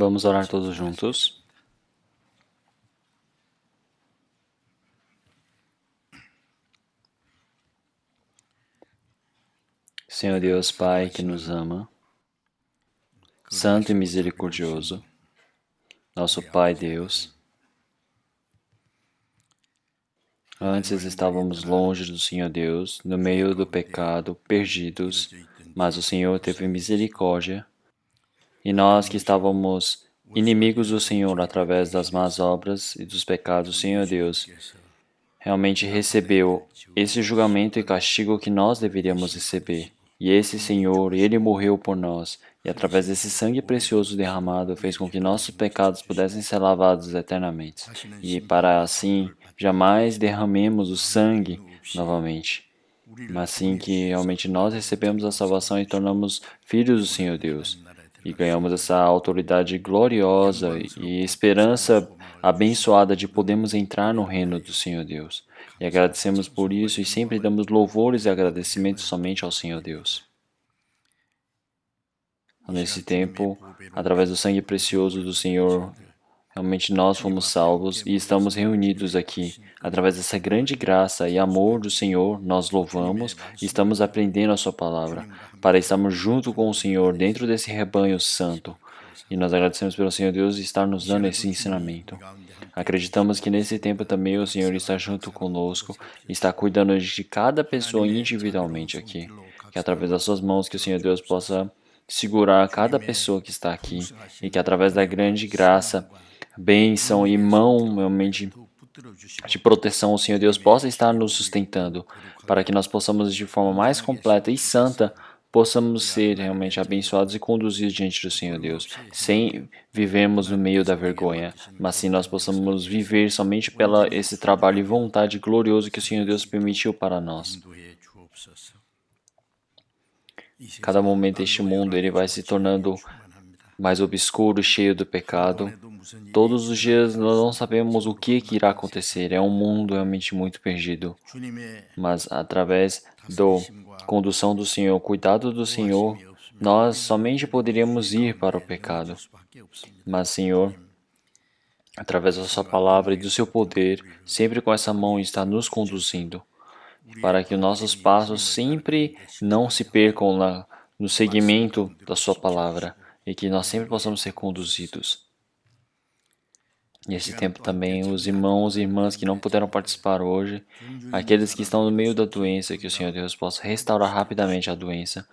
Vamos orar todos juntos. Senhor Deus Pai que nos ama, Santo e misericordioso, nosso Pai Deus, antes estávamos longe do Senhor Deus, no meio do pecado, perdidos, mas o Senhor teve misericórdia, e nós que estávamos inimigos do Senhor através das más obras e dos pecados, o Senhor Deus realmente recebeu esse julgamento e castigo que nós deveríamos receber. E esse Senhor, Ele morreu por nós, e através desse sangue precioso derramado, fez com que nossos pecados pudessem ser lavados eternamente. E para assim, jamais derramemos o sangue novamente, mas sim que realmente nós recebemos a salvação e tornamos filhos do Senhor Deus. E ganhamos essa autoridade gloriosa e esperança abençoada de podermos entrar no reino do Senhor Deus. E agradecemos por isso e sempre damos louvores e agradecimentos somente ao Senhor Deus. Nesse tempo, através do sangue precioso do Senhor, realmente nós fomos salvos e estamos reunidos aqui. Através dessa grande graça e amor do Senhor, nós louvamos e estamos aprendendo a Sua palavra, para estarmos junto com o Senhor dentro desse rebanho santo. E nós agradecemos pelo Senhor Deus estar nos dando esse ensinamento. Acreditamos que nesse tempo também o Senhor está junto conosco e está cuidando de cada pessoa individualmente aqui. Que através das Suas mãos que o Senhor Deus possa segurar cada pessoa que está aqui e que através da grande graça, bênção e mão realmente de proteção o Senhor Deus possa estar nos sustentando para que nós possamos de forma mais completa e santa possamos ser realmente abençoados e conduzidos diante do Senhor Deus, sem vivermos no meio da vergonha, mas sim nós possamos viver somente pela esse trabalho e vontade glorioso que o Senhor Deus permitiu para nós. Cada momento este mundo ele vai se tornando mais obscuro, cheio do pecado. Todos os dias nós não sabemos o que irá acontecer. É um mundo realmente muito perdido. Mas através da condução do Senhor, cuidado do Senhor, nós somente poderíamos ir para o pecado. Mas, Senhor, através da Sua palavra e do Seu poder, sempre com essa mão está nos conduzindo, para que nossos passos sempre não se percam no seguimento da Sua palavra e que nós sempre possamos ser conduzidos. Nesse tempo também, os irmãos e irmãs que não puderam participar hoje, aqueles que estão no meio da doença, que o Senhor Deus possa restaurar rapidamente a doença,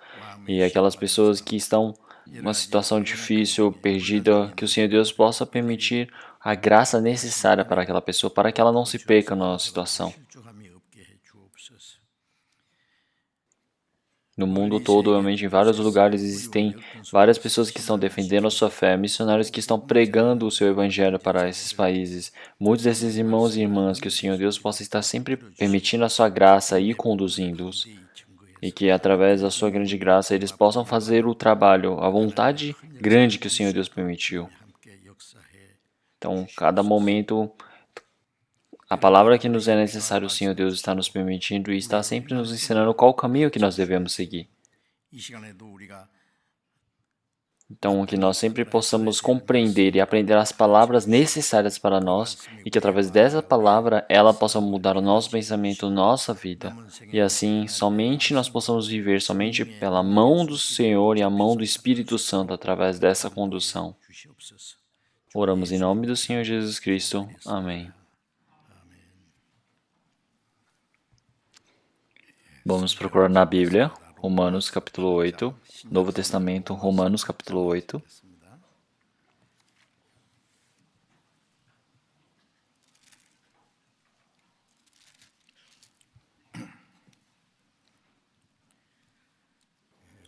e aquelas pessoas que estão numa situação difícil, perdida, que o Senhor Deus possa permitir a graça necessária para aquela pessoa, para que ela não se perca na situação. No mundo todo, realmente, em vários lugares, existem várias pessoas que estão defendendo a sua fé, missionários que estão pregando o seu evangelho para esses países. Muitos desses irmãos e irmãs, que o Senhor Deus possa estar sempre permitindo a sua graça e conduzindo-os. E que, através da sua grande graça, eles possam fazer o trabalho, a vontade grande que o Senhor Deus permitiu. Então, cada momento, a palavra que nos é necessária, o Senhor Deus está nos permitindo e está sempre nos ensinando qual o caminho que nós devemos seguir. Então, que nós sempre possamos compreender e aprender as palavras necessárias para nós e que através dessa palavra ela possa mudar o nosso pensamento, nossa vida. E assim, somente nós possamos viver somente pela mão do Senhor e a mão do Espírito Santo através dessa condução. Oramos em nome do Senhor Jesus Cristo. Amém. Vamos procurar na Bíblia, Romanos capítulo 8, Novo Testamento, Romanos capítulo 8.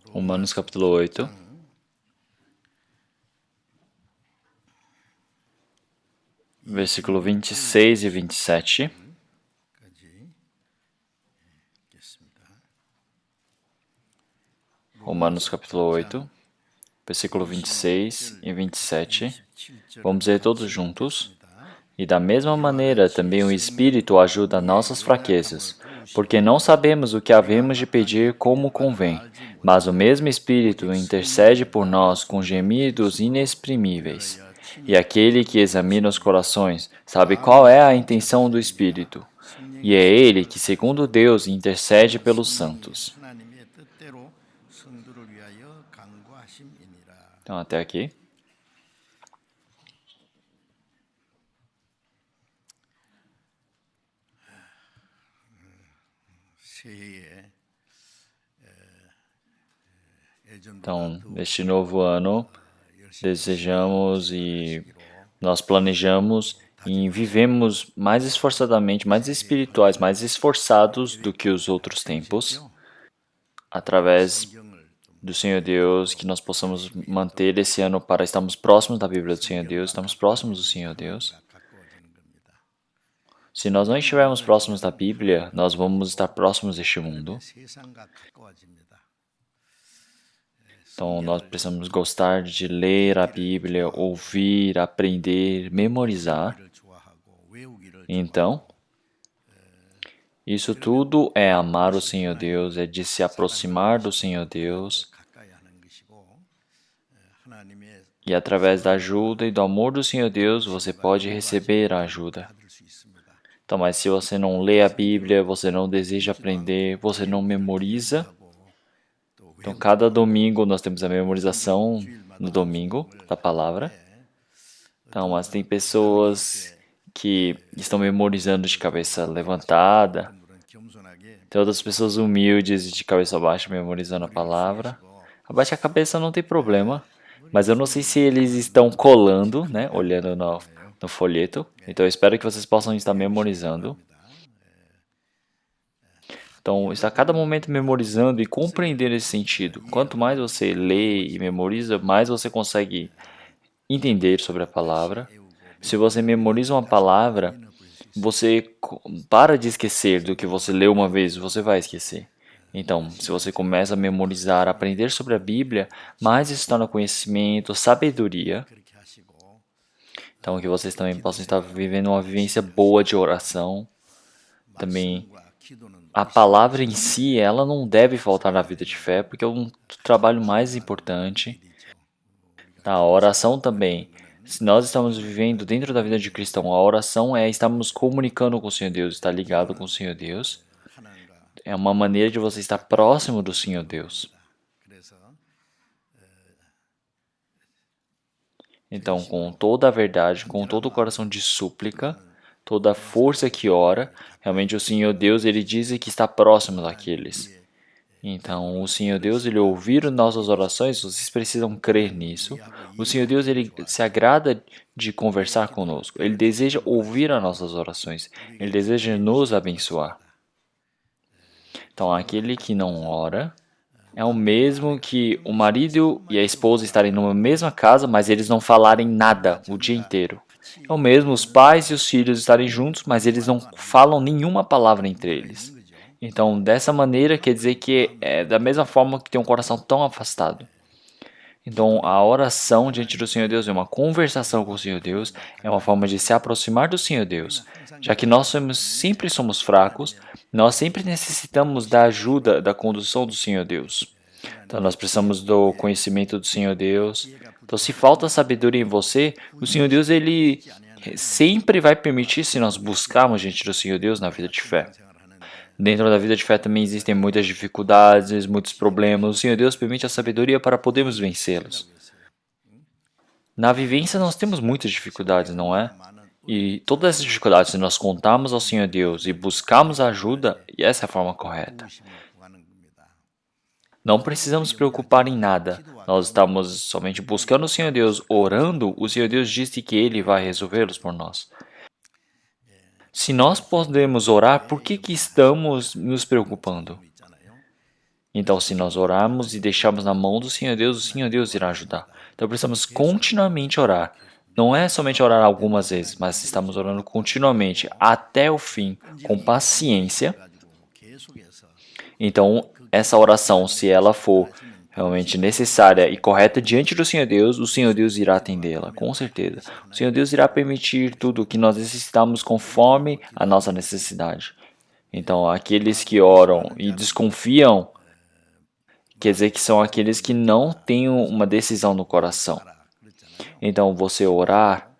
Romanos capítulo 8. Versículo 26 e 27. Romanos capítulo 8, versículo 26 e 27. Vamos ler todos juntos. E da mesma maneira também o Espírito ajuda nossas fraquezas, porque não sabemos o que havemos de pedir como convém, mas o mesmo Espírito intercede por nós com gemidos inexprimíveis. E aquele que examina os corações sabe qual é a intenção do Espírito, e é ele que, segundo Deus, intercede pelos santos. Então, até aqui. Então, neste novo ano, desejamos e nós planejamos e vivemos mais esforçadamente, mais espirituais, mais esforçados do que os outros tempos, através do Senhor Deus, que nós possamos manter esse ano para estarmos próximos da Bíblia do Senhor Deus, estamos próximos do Senhor Deus. Se nós não estivermos próximos da Bíblia, nós vamos estar próximos deste mundo. Então, nós precisamos gostar de ler a Bíblia, ouvir, aprender, memorizar. Então, isso tudo é amar o Senhor Deus, é de se aproximar do Senhor Deus. E através da ajuda e do amor do Senhor Deus, você pode receber a ajuda. Então, mas se você não lê a Bíblia, você não deseja aprender, você não memoriza, então cada domingo nós temos a memorização no domingo da palavra. Então, mas tem pessoas que estão memorizando de cabeça levantada, tem outras pessoas humildes de cabeça baixa memorizando a palavra. Abaixa a cabeça não tem problema, mas eu não sei se eles estão colando, né, olhando no folheto. Então, eu espero que vocês possam estar memorizando. Então, está a cada momento memorizando e compreendendo esse sentido. Quanto mais você lê e memoriza, mais você consegue entender sobre a palavra. Se você memoriza uma palavra, você para de esquecer do que você leu uma vez, você vai esquecer. Então, se você começa a memorizar, aprender sobre a Bíblia, mais isso está no conhecimento, sabedoria. Então, que vocês também possam estar vivendo uma vivência boa de oração. Também, a palavra em si, ela não deve faltar na vida de fé, porque é um trabalho mais importante. A oração também. Se nós estamos vivendo dentro da vida de cristão, a oração é estarmos comunicando com o Senhor Deus, estar ligado com o Senhor Deus. É uma maneira de você estar próximo do Senhor Deus. Então, com toda a verdade, com todo o coração de súplica, toda a força que ora, realmente o Senhor Deus, ele diz que está próximo daqueles. Então, o Senhor Deus, ele ouvir nossas orações, vocês precisam crer nisso. O Senhor Deus, ele se agrada de conversar conosco. Ele deseja ouvir as nossas orações. Ele deseja nos abençoar. Então, aquele que não ora é o mesmo que o marido e a esposa estarem numa mesma casa, mas eles não falarem nada o dia inteiro. É o mesmo os pais e os filhos estarem juntos, mas eles não falam nenhuma palavra entre eles. Então, dessa maneira, quer dizer que é da mesma forma que tem um coração tão afastado. Então, a oração diante do Senhor Deus é uma conversação com o Senhor Deus, é uma forma de se aproximar do Senhor Deus. Já que nós sempre somos fracos, nós sempre necessitamos da ajuda, da condução do Senhor Deus. Então, nós precisamos do conhecimento do Senhor Deus. Então, se falta sabedoria em você, o Senhor Deus, ele sempre vai permitir se nós buscarmos diante do Senhor Deus na vida de fé. Dentro da vida de fé também existem muitas dificuldades, muitos problemas. O Senhor Deus permite a sabedoria para podermos vencê-los. Na vivência nós temos muitas dificuldades, não é? E todas essas dificuldades, se nós contarmos ao Senhor Deus e buscarmos ajuda, e essa é a forma correta. Não precisamos nos preocupar em nada. Nós estamos somente buscando o Senhor Deus, orando. O Senhor Deus disse que Ele vai resolvê-los por nós. Se nós podemos orar, por que estamos nos preocupando? Então, se nós orarmos e deixarmos na mão do Senhor Deus, o Senhor Deus irá ajudar. Então, precisamos continuamente orar. Não é somente orar algumas vezes, mas estamos orando continuamente, até o fim, com paciência. Então, essa oração, se ela for realmente necessária e correta diante do Senhor Deus, o Senhor Deus irá atendê-la, com certeza. O Senhor Deus irá permitir tudo o que nós necessitamos conforme a nossa necessidade. Então, aqueles que oram e desconfiam, quer dizer que são aqueles que não têm uma decisão no coração. Então, você orar,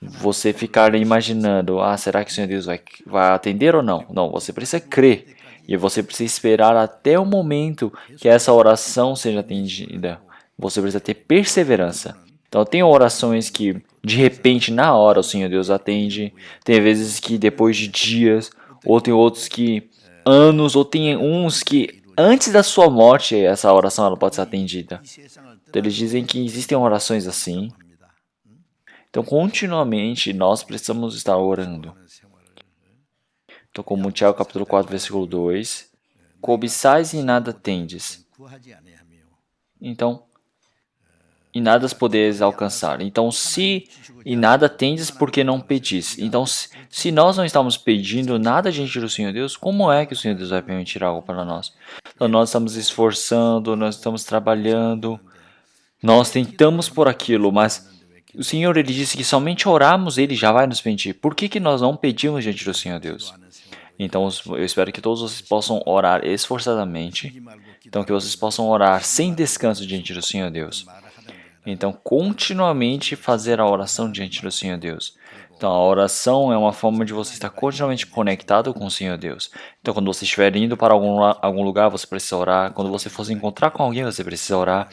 você ficar imaginando, será que o Senhor Deus vai atender ou não? Não, você precisa crer. E você precisa esperar até o momento que essa oração seja atendida. Você precisa ter perseverança. Então, tem orações que, de repente, na hora, o Senhor Deus atende. Tem vezes que depois de dias, ou tem outros que anos, ou tem uns que antes da sua morte, essa oração ela pode ser atendida. Então, eles dizem que existem orações assim. Então, continuamente, nós precisamos estar orando. Então, como Tiago capítulo 4, versículo 2, cobiçais e nada tendes. Então, e nada podeis alcançar. Então, e nada tendes porque não pedis. Então, se nós não estamos pedindo nada diante do Senhor Deus, como é que o Senhor Deus vai permitir algo para nós? Então, nós estamos esforçando, nós estamos trabalhando, nós tentamos por aquilo, mas o Senhor, ele disse que somente orarmos, ele já vai nos permitir. Por que nós não pedimos diante do Senhor Deus? Então, eu espero que todos vocês possam orar esforçadamente. Então, que vocês possam orar sem descanso diante do Senhor Deus. Então, continuamente fazer a oração diante do Senhor Deus. Então, a oração é uma forma de você estar continuamente conectado com o Senhor Deus. Então, quando você estiver indo para algum lugar, você precisa orar. Quando você for se encontrar com alguém, você precisa orar.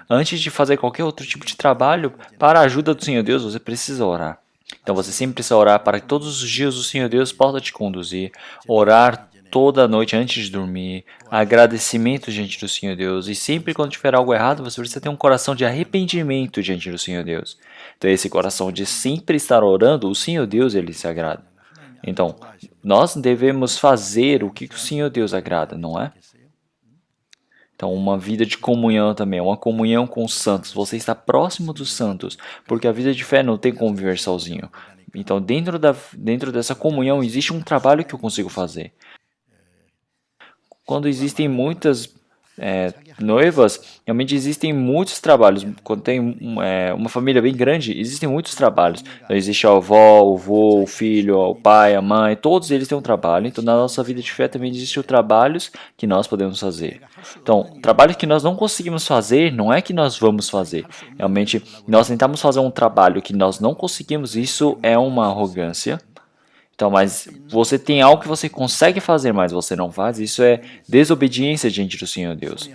Antes de fazer qualquer outro tipo de trabalho, para a ajuda do Senhor Deus, você precisa orar. Então, você sempre precisa orar para que todos os dias o Senhor Deus possa te conduzir. Orar toda noite antes de dormir, agradecimento diante do Senhor Deus, e sempre quando tiver algo errado, você precisa ter um coração de arrependimento diante do Senhor Deus. Então, esse coração de sempre estar orando, o Senhor Deus, ele se agrada. Então, nós devemos fazer o que o Senhor Deus agrada, não é? Então, uma vida de comunhão também, uma comunhão com os santos. Você está próximo dos santos, porque a vida de fé não tem como viver sozinho. Então, dentro dessa comunhão, existe um trabalho que eu consigo fazer. Quando existem muitas noivas, realmente existem muitos trabalhos. Quando tem uma família bem grande, existem muitos trabalhos. Então, existe a avó, o avô, o filho, o pai, a mãe, todos eles têm um trabalho. Então, na nossa vida de fé também existem trabalhos que nós podemos fazer. Então, trabalhos que nós não conseguimos fazer, não é que nós vamos fazer. Realmente, nós tentamos fazer um trabalho que nós não conseguimos, isso é uma arrogância. Então, mas você tem algo que você consegue fazer, mas você não faz, isso é desobediência diante do Senhor Deus.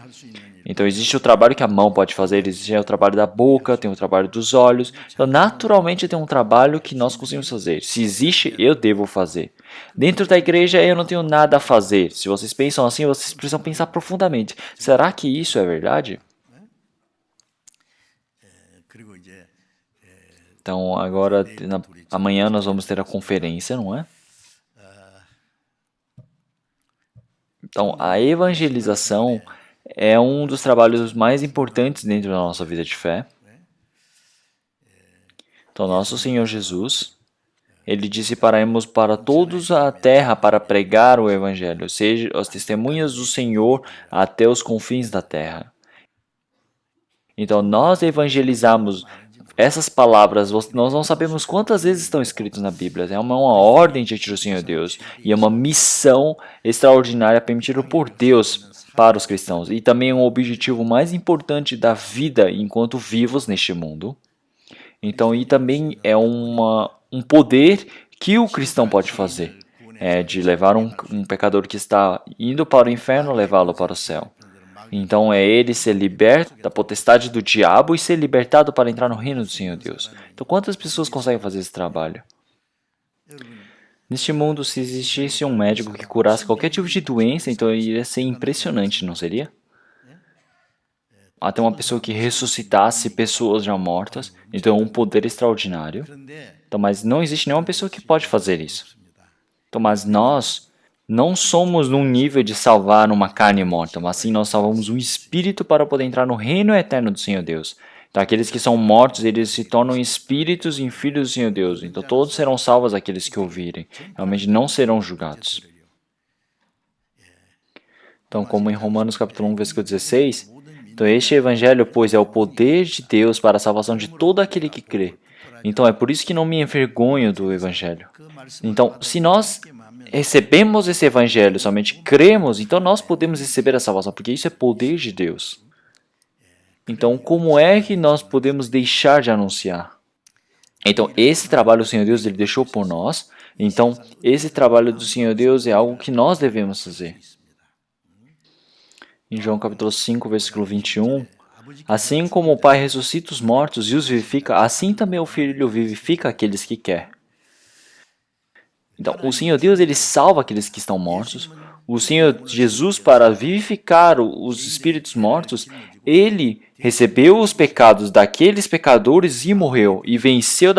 Então, existe o trabalho que a mão pode fazer, existe o trabalho da boca, tem o trabalho dos olhos. Então, naturalmente, tem um trabalho que nós conseguimos fazer. Se existe, eu devo fazer. Dentro da igreja, eu não tenho nada a fazer. Se vocês pensam assim, vocês precisam pensar profundamente. Será que isso é verdade? Então, agora, amanhã nós vamos ter a conferência, não é? Então, a evangelização é um dos trabalhos mais importantes dentro da nossa vida de fé. Então, nosso Senhor Jesus, ele disse para irmos para todos a terra para pregar o evangelho, seja as testemunhas do Senhor até os confins da terra. Então, nós evangelizamos essas palavras, nós não sabemos quantas vezes estão escritas na Bíblia. É uma ordem diante do Senhor Deus e é uma missão extraordinária permitida por Deus para os cristãos. E também é um objetivo mais importante da vida enquanto vivos neste mundo. Então, e também é um poder que o cristão pode fazer. É de levar um pecador que está indo para o inferno, levá-lo para o céu. Então é ele ser liberto da potestade do diabo e ser libertado para entrar no reino do Senhor Deus. Então quantas pessoas conseguem fazer esse trabalho? Neste mundo, se existisse um médico que curasse qualquer tipo de doença, então iria ser impressionante, não seria? Até uma pessoa que ressuscitasse pessoas já mortas, então é um poder extraordinário. Então, mas não existe nenhuma pessoa que pode fazer isso. Então, mas nós não somos num nível de salvar uma carne morta, mas sim nós salvamos um espírito para poder entrar no reino eterno do Senhor Deus. Então, aqueles que são mortos, eles se tornam espíritos e filhos do Senhor Deus. Então, todos serão salvos aqueles que ouvirem. Realmente não serão julgados. Então, como em Romanos capítulo 1, versículo 16, então este evangelho, pois, é o poder de Deus para a salvação de todo aquele que crê. Então, é por isso que não me envergonho do evangelho. Então, se nós recebemos esse evangelho, somente cremos, então nós podemos receber a salvação, porque isso é poder de Deus. Então, como é que nós podemos deixar de anunciar? Então, esse trabalho o Senhor Deus ele deixou por nós. Então, esse trabalho do Senhor Deus é algo que nós devemos fazer. Em João capítulo 5, versículo 21, assim como o Pai ressuscita os mortos e os vivifica, assim também o Filho vivifica aqueles que quer. Então, o Senhor Deus ele salva aqueles que estão mortos. O Senhor Jesus, para vivificar os espíritos mortos, ele recebeu os pecados daqueles pecadores e morreu, e venceu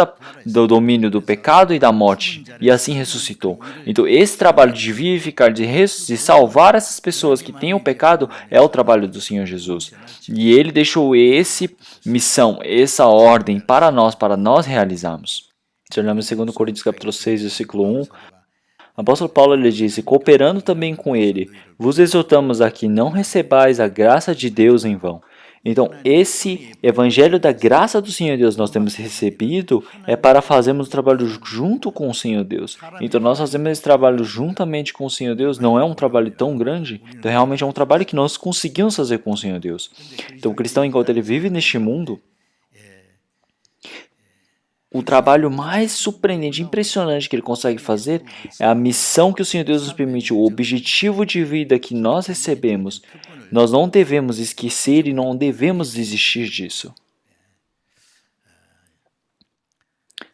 do domínio do pecado e da morte, e assim ressuscitou. Então, esse trabalho de vivificar, de salvar essas pessoas que têm o pecado, é o trabalho do Senhor Jesus. E ele deixou essa missão, essa ordem para nós realizarmos. Se olharmos em 2 Coríntios capítulo 6, versículo 1, o apóstolo Paulo ele disse, cooperando também com ele, vos exortamos a que não recebais a graça de Deus em vão. Então, esse evangelho da graça do Senhor Deus nós temos recebido é para fazermos o trabalho junto com o Senhor Deus. Então, nós fazemos esse trabalho juntamente com o Senhor Deus, não é um trabalho tão grande, então realmente é um trabalho que nós conseguimos fazer com o Senhor Deus. Então, o cristão, enquanto ele vive neste mundo, o trabalho mais surpreendente, impressionante que ele consegue fazer é a missão que o Senhor Deus nos permitiu, o objetivo de vida que nós recebemos. Nós não devemos esquecer e não devemos desistir disso.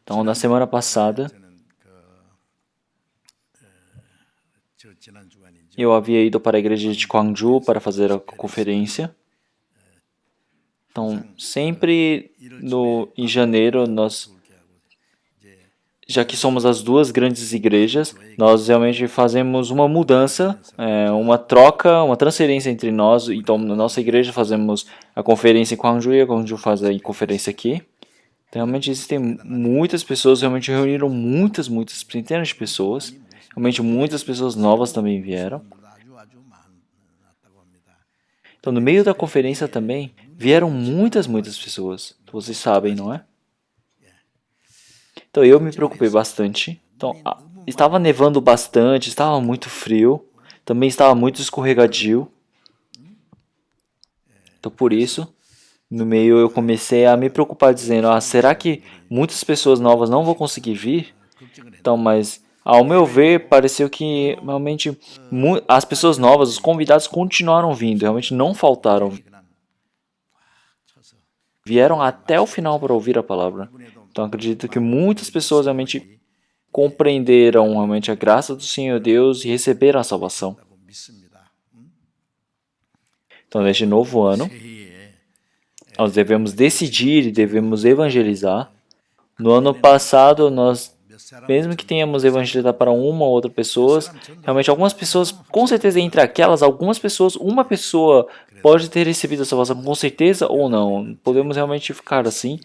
Então, na semana passada, eu havia ido para a igreja de Gwangju para fazer a conferência. Então, sempre em janeiro, já que somos as duas grandes igrejas, nós realmente fazemos uma mudança, uma troca, uma transferência entre nós. Então, na nossa igreja fazemos a conferência em Gwangju e a Gwangju faz a conferência aqui. Então, realmente existem muitas pessoas, realmente reuniram muitas centenas de pessoas. Realmente muitas pessoas novas também vieram. Então, no meio da conferência também, vieram muitas pessoas. Vocês sabem, não é? Então eu me preocupei bastante. Então estava nevando bastante, estava muito frio, também estava muito escorregadio. Então por isso, no meio eu comecei a me preocupar dizendo, será que muitas pessoas novas não vão conseguir vir? Então, mas ao meu ver, pareceu que realmente as pessoas novas, os convidados continuaram vindo, realmente não faltaram. Vieram até o final para ouvir a palavra. Então acredito que muitas pessoas realmente compreenderam realmente a graça do Senhor Deus e receberam a salvação. Então neste novo ano, nós devemos decidir e devemos evangelizar. No ano passado, nós, mesmo que tenhamos evangelizado para uma ou outra pessoa, realmente algumas pessoas, com certeza entre aquelas, algumas pessoas, uma pessoa pode ter recebido a salvação com certeza ou não. Podemos realmente ficar assim.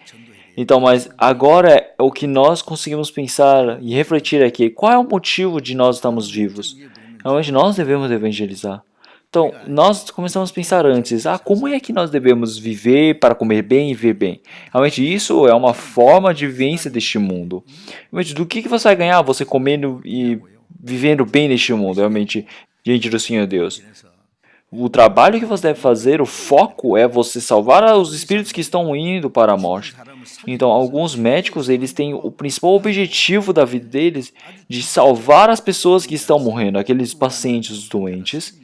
Então, mas agora o que nós conseguimos pensar e refletir aqui, qual é o motivo de nós estarmos vivos? Realmente nós devemos evangelizar. Então, nós começamos a pensar antes, como é que nós devemos viver para comer bem e viver bem? Realmente isso é uma forma de vivência deste mundo. Realmente, do que você vai ganhar você comendo e vivendo bem neste mundo, realmente, diante do Senhor Deus? O trabalho que você deve fazer, o foco é você salvar os espíritos que estão indo para a morte. Então, alguns médicos, eles têm o principal objetivo da vida deles de salvar as pessoas que estão morrendo, aqueles pacientes doentes.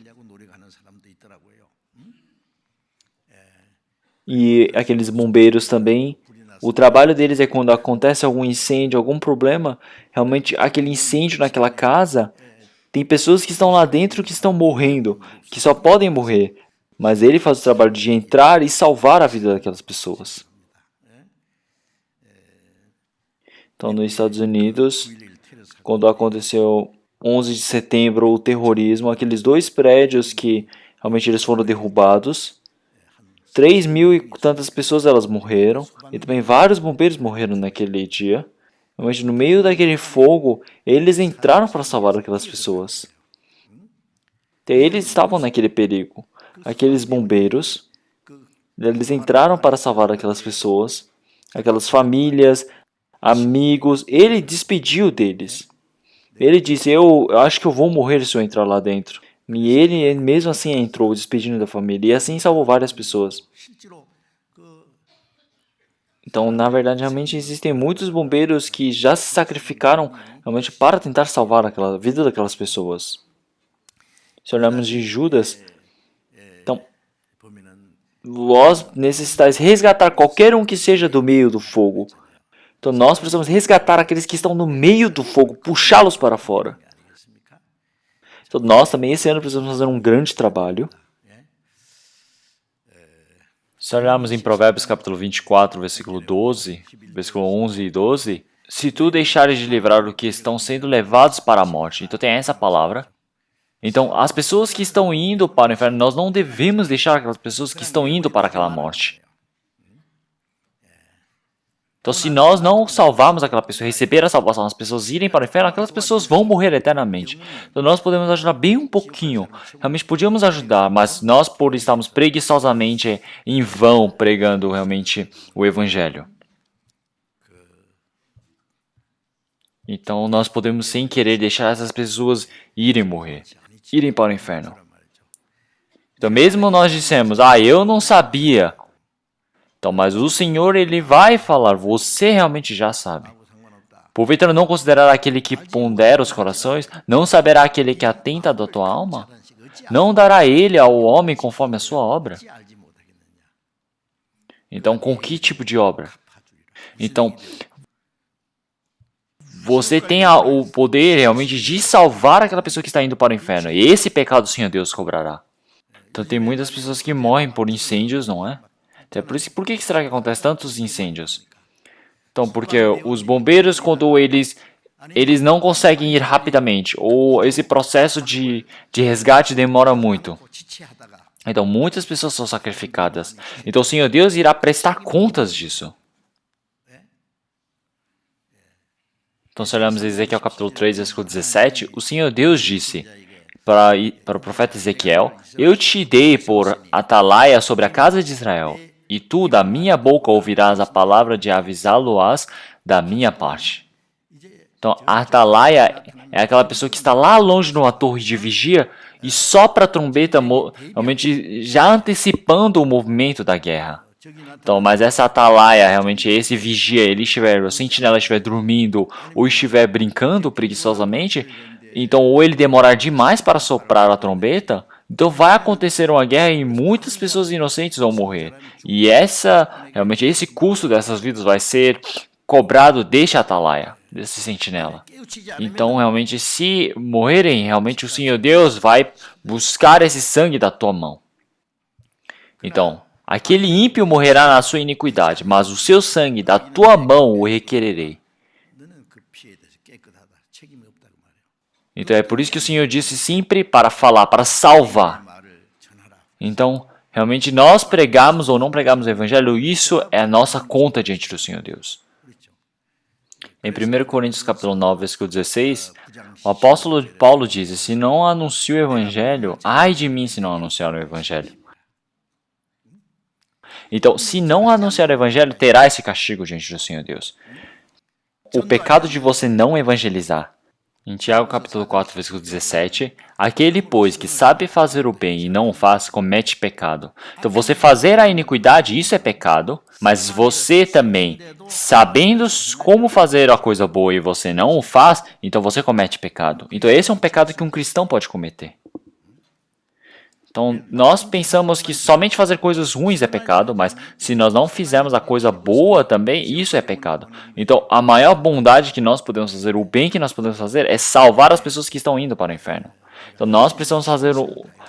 E aqueles bombeiros também. O trabalho deles é quando acontece algum incêndio, algum problema, realmente aquele incêndio naquela casa, tem pessoas que estão lá dentro que estão morrendo, que só podem morrer, mas ele faz o trabalho de entrar e salvar a vida daquelas pessoas. Então, nos Estados Unidos, quando aconteceu 11 de setembro, o terrorismo, aqueles dois prédios que realmente eles foram derrubados, 3.000 e tantas pessoas elas morreram, e também vários bombeiros morreram naquele dia. Realmente, no meio daquele fogo, eles entraram para salvar aquelas pessoas. Então, eles estavam naquele perigo. Aqueles bombeiros, eles entraram para salvar aquelas pessoas, aquelas famílias, amigos. Ele despediu deles. Ele disse, eu acho que eu vou morrer se eu entrar lá dentro. E ele mesmo assim entrou, despedindo da família. E assim salvou várias pessoas. Então, na verdade, realmente existem muitos bombeiros que já se sacrificaram realmente para tentar salvar a vida daquelas pessoas. Se olharmos de Judas, então, vós necessitais resgatar qualquer um que seja do meio do fogo. Então, nós precisamos resgatar aqueles que estão no meio do fogo, puxá-los para fora. Então, nós também esse ano precisamos fazer um grande trabalho. Se olharmos em Provérbios capítulo 24, versículo 12, versículo 11 e 12, se tu deixares de livrar o que estão sendo levados para a morte, então tem essa palavra. Então, as pessoas que estão indo para o inferno, nós não devemos deixar aquelas pessoas que estão indo para aquela morte. Então, se nós não salvarmos aquela pessoa, receber a salvação, as pessoas irem para o inferno, aquelas pessoas vão morrer eternamente. Então, nós podemos ajudar bem um pouquinho. Realmente podíamos ajudar, mas nós, por estarmos preguiçosamente em vão pregando realmente o Evangelho. Então, nós podemos, sem querer, deixar essas pessoas irem morrer, irem para o inferno. Então, mesmo nós dissemos, eu não sabia. Então, mas o Senhor, Ele vai falar, você realmente já sabe. Porventura não considerará aquele que pondera os corações? Não saberá aquele que atenta da tua alma? Não dará Ele ao homem conforme a sua obra? Então, com que tipo de obra? Então, você tem o poder realmente de salvar aquela pessoa que está indo para o inferno. E esse pecado o Senhor Deus cobrará. Então, tem muitas pessoas que morrem por incêndios, não é? Então, por que será que acontece tantos incêndios? Então, porque os bombeiros, quando eles não conseguem ir rapidamente, ou esse processo de resgate demora muito. Então, muitas pessoas são sacrificadas. Então, o Senhor Deus irá prestar contas disso. Então, se olharmos Ezequiel capítulo 3, versículo 17, o Senhor Deus disse para o profeta Ezequiel, eu te dei por atalaia sobre a casa de Israel, e tu da minha boca ouvirás a palavra de avisá-lo-ás da minha parte. Então, a atalaia é aquela pessoa que está lá longe numa torre de vigia e sopra a trombeta, realmente já antecipando o movimento da guerra. Então, mas essa atalaia, realmente esse vigia, o sentinela estiver dormindo ou estiver brincando preguiçosamente, então ou ele demorar demais para soprar a trombeta, então vai acontecer uma guerra e muitas pessoas inocentes vão morrer. E realmente esse custo dessas vidas vai ser cobrado deste atalaia, desse sentinela. Então, realmente, se morrerem, realmente o Senhor Deus vai buscar esse sangue da tua mão. Então, aquele ímpio morrerá na sua iniquidade, mas o seu sangue da tua mão o requererei. Então é por isso que o Senhor disse sempre para falar, para salvar. Então, realmente nós pregamos ou não pregamos o Evangelho, isso é a nossa conta diante do Senhor Deus. Em 1 Coríntios capítulo 9, versículo 16, o apóstolo Paulo diz, se não anuncio o Evangelho, ai de mim se não anunciar o Evangelho. Então, se não anunciar o Evangelho, terá esse castigo diante do Senhor Deus. O pecado de você não evangelizar. Em Tiago capítulo 4, versículo 17, aquele, pois, que sabe fazer o bem e não o faz, comete pecado. Então, você fazer a iniquidade, isso é pecado, mas você também, sabendo como fazer a coisa boa e você não o faz, então você comete pecado. Então, esse é um pecado que um cristão pode cometer. Então, nós pensamos que somente fazer coisas ruins é pecado, mas se nós não fizermos a coisa boa também, isso é pecado. Então, a maior bondade que nós podemos fazer, o bem que nós podemos fazer, é salvar as pessoas que estão indo para o inferno. Então, nós precisamos fazer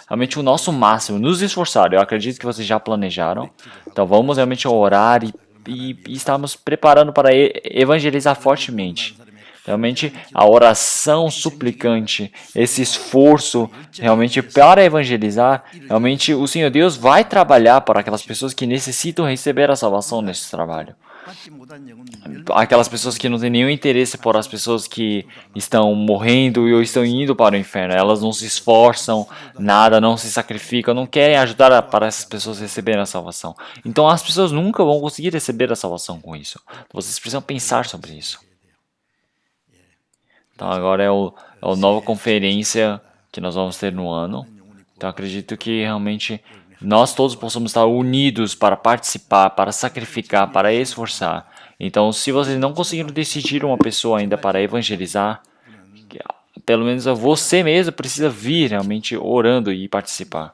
realmente o nosso máximo, nos esforçar. Eu acredito que vocês já planejaram. Então, vamos realmente orar e estamos preparando para evangelizar fortemente. Realmente, a oração suplicante, esse esforço realmente para evangelizar, realmente o Senhor Deus vai trabalhar para aquelas pessoas que necessitam receber a salvação nesse trabalho. Aquelas pessoas que não têm nenhum interesse por as pessoas que estão morrendo ou estão indo para o inferno. Elas não se esforçam, nada, não se sacrificam, não querem ajudar para essas pessoas receberem a salvação. Então, as pessoas nunca vão conseguir receber a salvação com isso. Vocês precisam pensar sobre isso. Então agora é a nova conferência que nós vamos ter no ano. Então acredito que realmente nós todos possamos estar unidos para participar, para sacrificar, para esforçar. Então, se vocês não conseguiram decidir uma pessoa ainda para evangelizar, pelo menos você mesmo precisa vir realmente orando e participar.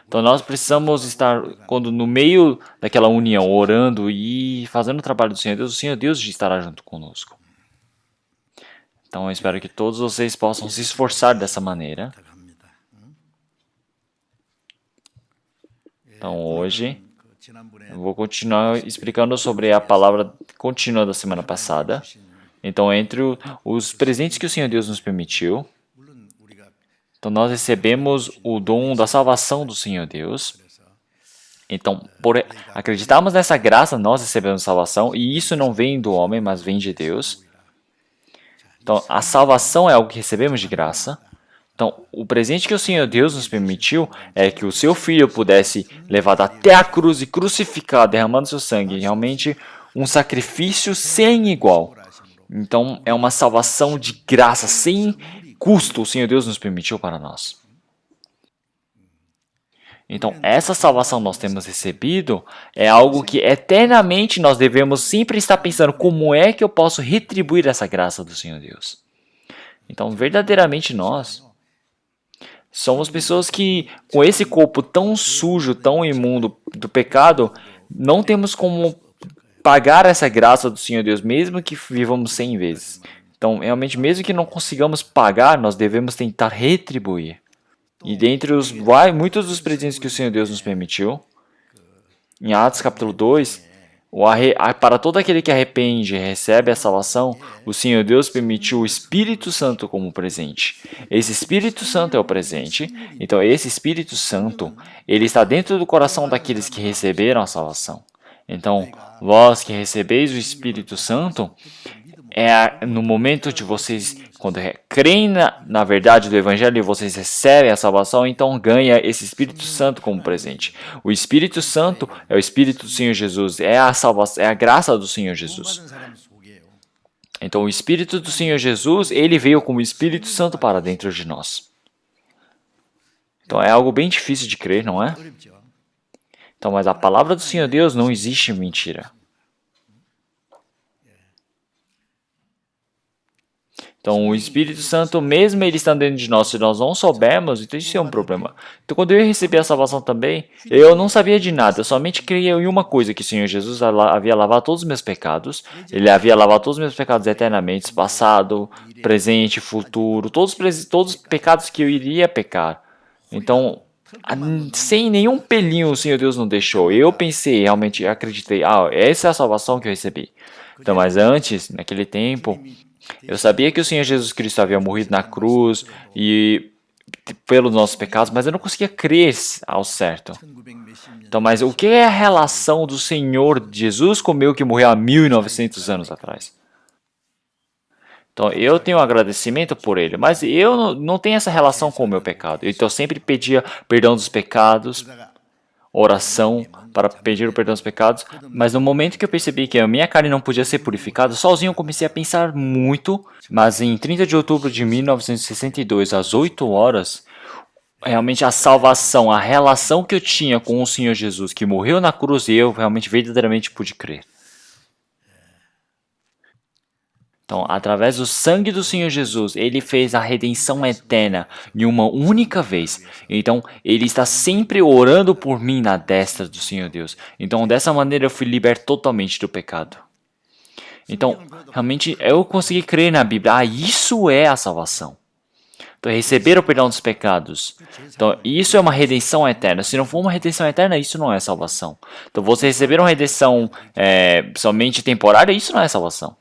Então nós precisamos estar quando no meio daquela união, orando e fazendo o trabalho do Senhor Deus, o Senhor Deus estará junto conosco. Então eu espero que todos vocês possam se esforçar dessa maneira. Então hoje eu vou continuar explicando sobre a palavra contínua da semana passada. Então entre os presentes que o Senhor Deus nos permitiu, então nós recebemos o dom da salvação do Senhor Deus. Então, por acreditarmos nessa graça, nós recebemos salvação, e isso não vem do homem, mas vem de Deus. Então, a salvação é algo que recebemos de graça. Então, o presente que o Senhor Deus nos permitiu é que o seu Filho pudesse levar até a cruz e crucificar, derramando seu sangue, realmente um sacrifício sem igual. Então, é uma salvação de graça, sem custo, o Senhor Deus nos permitiu para nós. Então, essa salvação nós temos recebido é algo que eternamente nós devemos sempre estar pensando como é que eu posso retribuir essa graça do Senhor Deus. Então, verdadeiramente nós somos pessoas que, com esse corpo tão sujo, tão imundo do pecado, não temos como pagar essa graça do Senhor Deus, mesmo que vivamos 100 vezes. Então, realmente, mesmo que não consigamos pagar, nós devemos tentar retribuir. E dentre muitos dos presentes que o Senhor Deus nos permitiu, em Atos capítulo 2, para todo aquele que arrepende e recebe a salvação, o Senhor Deus permitiu o Espírito Santo como presente. Esse Espírito Santo é o presente. Então, esse Espírito Santo, ele está dentro do coração daqueles que receberam a salvação. Então, vós que recebeis o Espírito Santo, no momento de vocês, quando creem na verdade do Evangelho e vocês recebem a salvação, então ganha esse Espírito Santo como presente. O Espírito Santo é o Espírito do Senhor Jesus, é a salvação, é a graça do Senhor Jesus. Então o Espírito do Senhor Jesus, ele veio como Espírito Santo para dentro de nós. Então é algo bem difícil de crer, não é? Então, mas a palavra do Senhor Deus não existe mentira. Então, o Espírito Santo, mesmo ele estando dentro de nós, se nós não soubermos, então isso é um problema. Então, quando eu recebi a salvação também, eu não sabia de nada, eu somente creia em uma coisa, que o Senhor Jesus havia lavado todos os meus pecados, ele havia lavado todos os meus pecados eternamente, passado, presente, futuro, todos os pecados que eu iria pecar. Então, sem nenhum pelinho o Senhor Deus não deixou. Eu pensei, realmente acreditei, essa é a salvação que eu recebi. Então, mas antes, naquele tempo, eu sabia que o Senhor Jesus Cristo havia morrido na cruz e pelos nossos pecados, mas eu não conseguia crer ao certo. Então, mas o que é a relação do Senhor Jesus comigo que morreu há 1900 anos atrás? Então, eu tenho um agradecimento por ele, mas eu não tenho essa relação com o meu pecado. Então, eu sempre pedia perdão dos pecados, oração para pedir o perdão dos pecados, mas no momento que eu percebi que a minha carne não podia ser purificada, sozinho eu comecei a pensar muito, mas em 30 de outubro de 1962, às 8 horas, realmente a salvação, a relação que eu tinha com o Senhor Jesus, que morreu na cruz, e eu realmente verdadeiramente pude crer. Então, através do sangue do Senhor Jesus, ele fez a redenção eterna em uma única vez. Então, ele está sempre orando por mim na destra do Senhor Deus. Então, dessa maneira, eu fui liberto totalmente do pecado. Então, realmente, eu consegui crer na Bíblia. Isso é a salvação. Então, receber o perdão dos pecados. Então, isso é uma redenção eterna. Se não for uma redenção eterna, isso não é salvação. Então, você receber uma redenção somente temporária, isso não é salvação.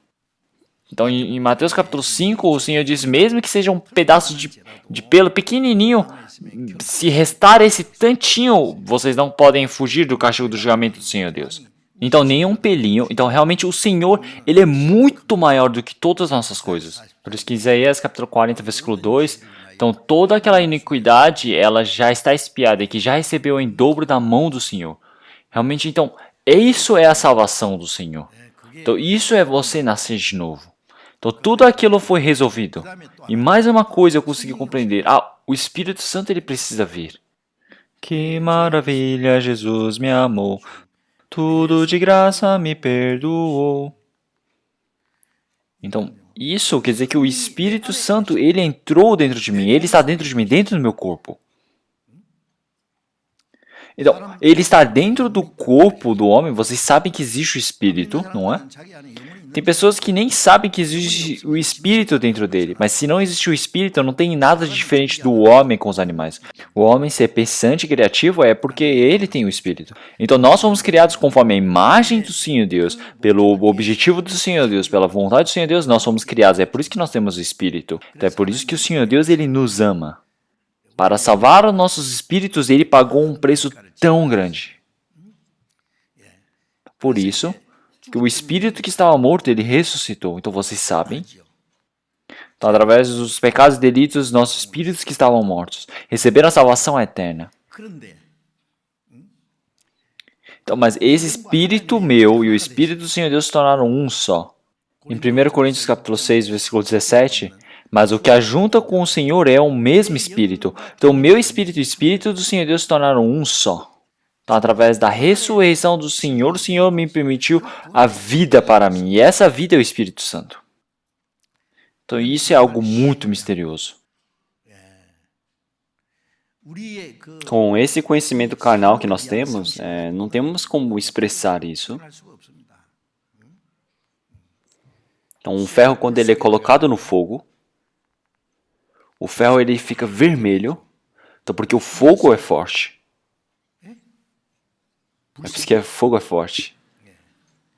Então, em Mateus capítulo 5, o Senhor diz, mesmo que seja um pedaço de pelo pequenininho, se restar esse tantinho, vocês não podem fugir do castigo do julgamento do Senhor Deus. Então, nenhum pelinho. Então, realmente, o Senhor, ele é muito maior do que todas as nossas coisas. Por isso que Isaías capítulo 40, versículo 2, então, toda aquela iniquidade, ela já está expiada e que já recebeu em dobro da mão do Senhor. Realmente, então, isso é a salvação do Senhor. Então, isso é você nascer de novo. Então tudo aquilo foi resolvido. E mais uma coisa eu consegui compreender. O Espírito Santo ele precisa vir. Que maravilha, Jesus me amou. Tudo de graça me perdoou. Então, isso quer dizer que o Espírito Santo, ele entrou dentro de mim, ele está dentro de mim, dentro do meu corpo. Então, ele está dentro do corpo do homem, vocês sabem que existe o Espírito, não é? Tem pessoas que nem sabem que existe o Espírito dentro dele, mas se não existe o Espírito, não tem nada de diferente do homem com os animais. O homem ser pensante e criativo é porque ele tem o Espírito. Então nós fomos criados conforme a imagem do Senhor Deus, pelo objetivo do Senhor Deus, pela vontade do Senhor Deus, nós fomos criados. É por isso que nós temos o Espírito. Então é por isso que o Senhor Deus ele nos ama. Para salvar os nossos espíritos, ele pagou um preço tão grande. Por isso que o espírito que estava morto, ele ressuscitou. Então vocês sabem. Então, através dos pecados e delitos, nossos espíritos que estavam mortos receberam a salvação eterna. Então, mas esse espírito meu e o espírito do Senhor Deus se tornaram um só. Em 1 Coríntios capítulo 6, versículo 17, mas o que ajunta com o Senhor é o mesmo espírito. Então, o meu espírito e o espírito do Senhor Deus se tornaram um só. Então, através da ressurreição do Senhor, o Senhor me permitiu a vida para mim. E essa vida é o Espírito Santo. Então, isso é algo muito misterioso. Com esse conhecimento carnal que nós temos, não temos como expressar isso. Então, um ferro, quando ele é colocado no fogo, o ferro ele fica vermelho, então porque o fogo é forte. É por isso que fogo é forte.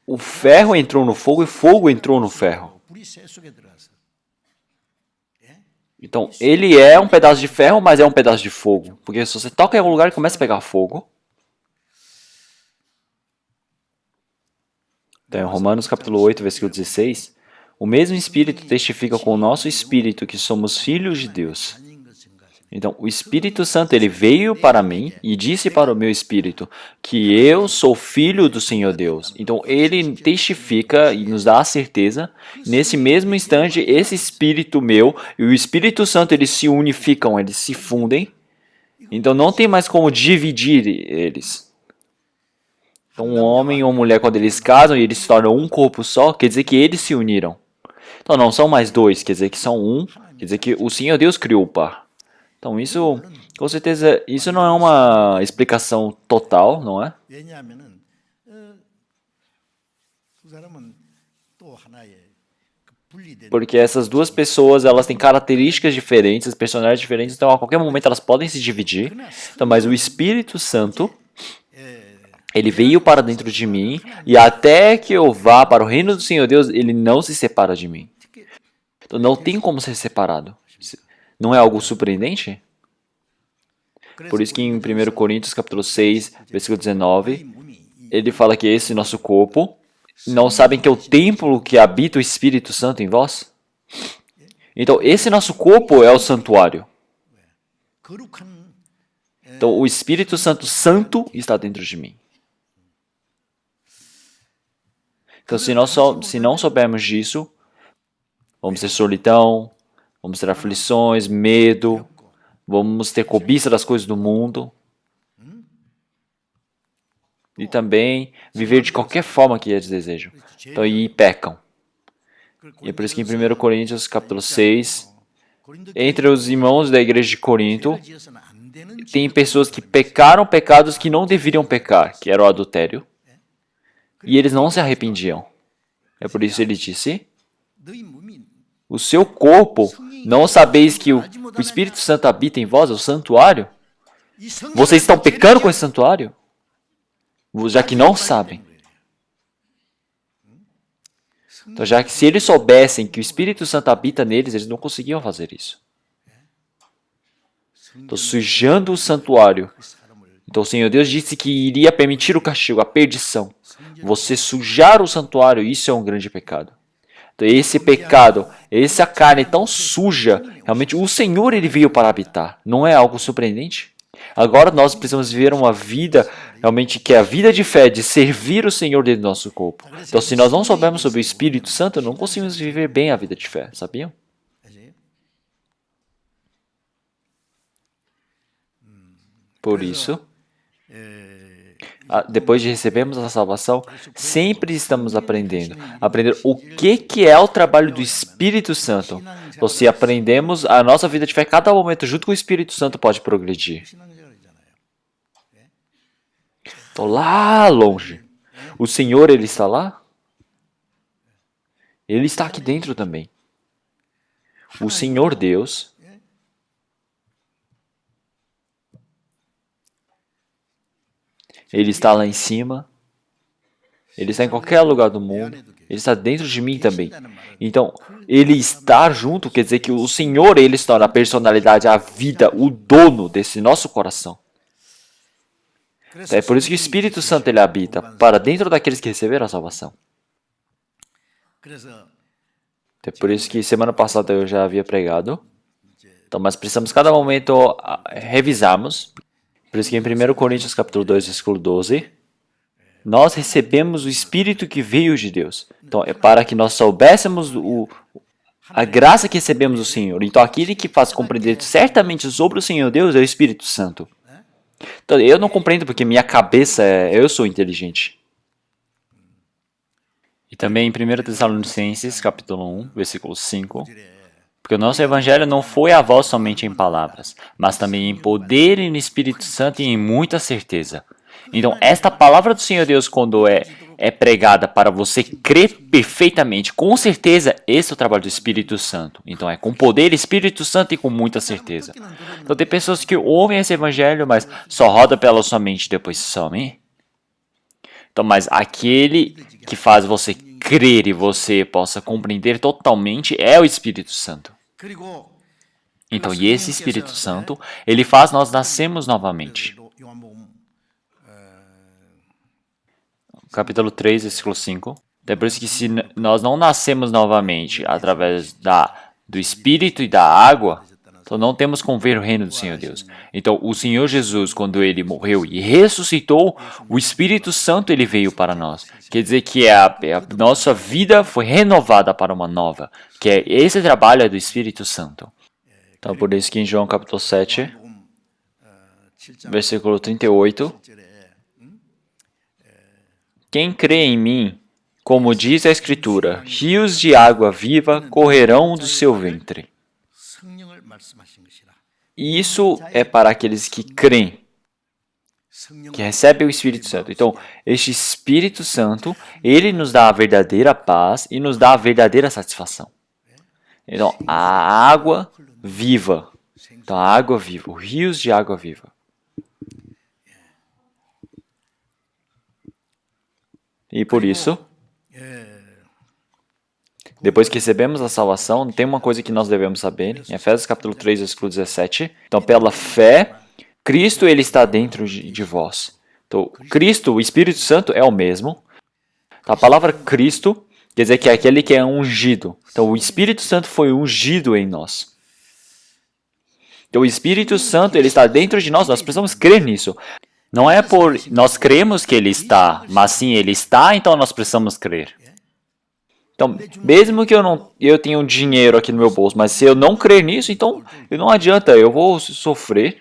O ferro entrou no fogo e fogo entrou no ferro. Então, ele é um pedaço de ferro, mas é um pedaço de fogo. Porque se você toca em algum lugar e começa a pegar fogo. Então, em Romanos capítulo 8, versículo 16, o mesmo Espírito testifica com o nosso Espírito que somos filhos de Deus. Então, o Espírito Santo ele veio para mim e disse para o meu espírito que eu sou filho do Senhor Deus. Então, ele testifica e nos dá a certeza. Nesse mesmo instante, esse espírito meu e o Espírito Santo eles se unificam, eles se fundem. Então, não tem mais como dividir eles. Então, um homem ou uma mulher, quando eles casam e eles se tornam um corpo só, quer dizer que eles se uniram. Então, não são mais dois, quer dizer que são um, quer dizer que o Senhor Deus criou o par. Então, isso, com certeza, isso não é uma explicação total, não é? Porque essas duas pessoas, elas têm características diferentes, personalidades diferentes, então a qualquer momento elas podem se dividir. Então, mas o Espírito Santo, ele veio para dentro de mim, e até que eu vá para o reino do Senhor Deus, ele não se separa de mim. Então, não tem como ser separado. Não é algo surpreendente? Por isso que em 1 Coríntios capítulo 6, versículo 19, ele fala que esse nosso corpo, não sabem que é o templo que habita o Espírito Santo em vós? Então, esse nosso corpo é o santuário. Então, o Espírito Santo Santo está dentro de mim. Então, se não soubermos disso, vamos ter solidão, vamos ter aflições, medo, vamos ter cobiça das coisas do mundo. E também viver de qualquer forma que eles desejam. Então, e pecam. E é por isso que em 1 Coríntios capítulo 6, entre os irmãos da igreja de Corinto, tem pessoas que pecaram pecados que não deveriam pecar, que era o adultério. E eles não se arrependiam. É por isso que ele disse, o seu corpo, não sabeis que o Espírito Santo habita em vós, é o santuário? Vocês estão pecando com esse santuário? Já que não sabem. Então, já que se eles soubessem que o Espírito Santo habita neles, eles não conseguiam fazer isso. Então, sujando o santuário. Então, o Senhor Deus disse que iria permitir o castigo, a perdição. Você sujar o santuário, isso é um grande pecado. Então, esse pecado, essa carne tão suja, realmente o Senhor ele veio para habitar. Não é algo surpreendente? Agora nós precisamos viver uma vida realmente que é a vida de fé, de servir o Senhor dentro do nosso corpo. Então, se nós não soubermos sobre o Espírito Santo, não conseguimos viver bem a vida de fé, sabiam? Por isso, depois de recebermos a salvação, sempre estamos aprendendo. Aprender o que é o trabalho do Espírito Santo. Então, se aprendemos, a nossa vida de fé, cada momento, junto com o Espírito Santo, pode progredir. Então, lá longe, o Senhor, Ele está lá? Ele está aqui dentro também. O Senhor Deus, Ele está lá em cima, Ele está em qualquer lugar do mundo, Ele está dentro de mim também. Então, Ele estar junto quer dizer que o Senhor, Ele está na personalidade, a vida, o dono desse nosso coração. Então, é por isso que o Espírito Santo Ele habita para dentro daqueles que receberam a salvação. É por isso que semana passada eu já havia pregado. Então, mas precisamos cada momento revisarmos. Por isso que em 1 Coríntios capítulo 2, versículo 12, nós recebemos o Espírito que veio de Deus. Então, é para que nós soubéssemos a graça que recebemos do Senhor. Então, aquele que faz compreender certamente sobre o Senhor Deus é o Espírito Santo. Então, eu não compreendo porque minha cabeça eu sou inteligente. E também em 1 Tessalonicenses capítulo 1, versículo 5, porque o nosso evangelho não foi a voz somente em palavras, mas também em poder e no Espírito Santo e em muita certeza. Então, esta palavra do Senhor Deus, quando é pregada para você crer perfeitamente, com certeza, esse é o trabalho do Espírito Santo. Então, é com poder, Espírito Santo e com muita certeza. Então, tem pessoas que ouvem esse evangelho, mas só roda pela sua mente e depois some. Então, mas aquele que faz você crer e você possa compreender totalmente é o Espírito Santo. Então, e esse Espírito Santo, ele faz nós nascermos novamente. Capítulo 3, versículo 5. É por isso que se nós não nascemos novamente através do Espírito e da água, então não temos como ver o reino do Senhor Deus. Então, o Senhor Jesus, quando Ele morreu e ressuscitou, o Espírito Santo Ele veio para nós. Quer dizer que a nossa vida foi renovada para uma nova. Que esse trabalho é do Espírito Santo. Então, por isso que em João capítulo 7, versículo 38, quem crê em mim, como diz a Escritura, rios de água viva correrão do seu ventre. E isso é para aqueles que creem, que recebem o Espírito Santo. Então, este Espírito Santo, ele nos dá a verdadeira paz e nos dá a verdadeira satisfação. Então, a água viva. Então, a água viva, os rios de água viva. E por isso, depois que recebemos a salvação, tem uma coisa que nós devemos saber, em Efésios capítulo 3, versículo 17. Então, pela fé, Cristo ele está dentro de vós. Então, Cristo, o Espírito Santo, é o mesmo. Então, a palavra Cristo quer dizer que é aquele que é ungido. Então, o Espírito Santo foi ungido em nós. Então, o Espírito Santo ele está dentro de nós, nós precisamos crer nisso. Não é por nós cremos que ele está, mas sim ele está, então nós precisamos crer. Então, mesmo que eu tenha um dinheiro aqui no meu bolso, mas se eu não crer nisso, então não adianta, eu vou sofrer.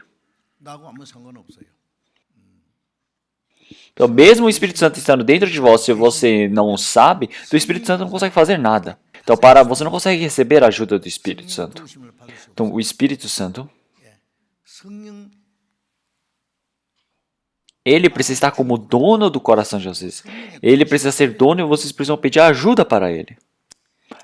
Então, mesmo o Espírito Santo estando dentro de você, se você não sabe, o Espírito Santo não consegue fazer nada. Então, você não consegue receber a ajuda do Espírito Santo. Então, o Espírito Santo, ele precisa estar como dono do coração de vocês. Ele precisa ser dono e vocês precisam pedir ajuda para ele.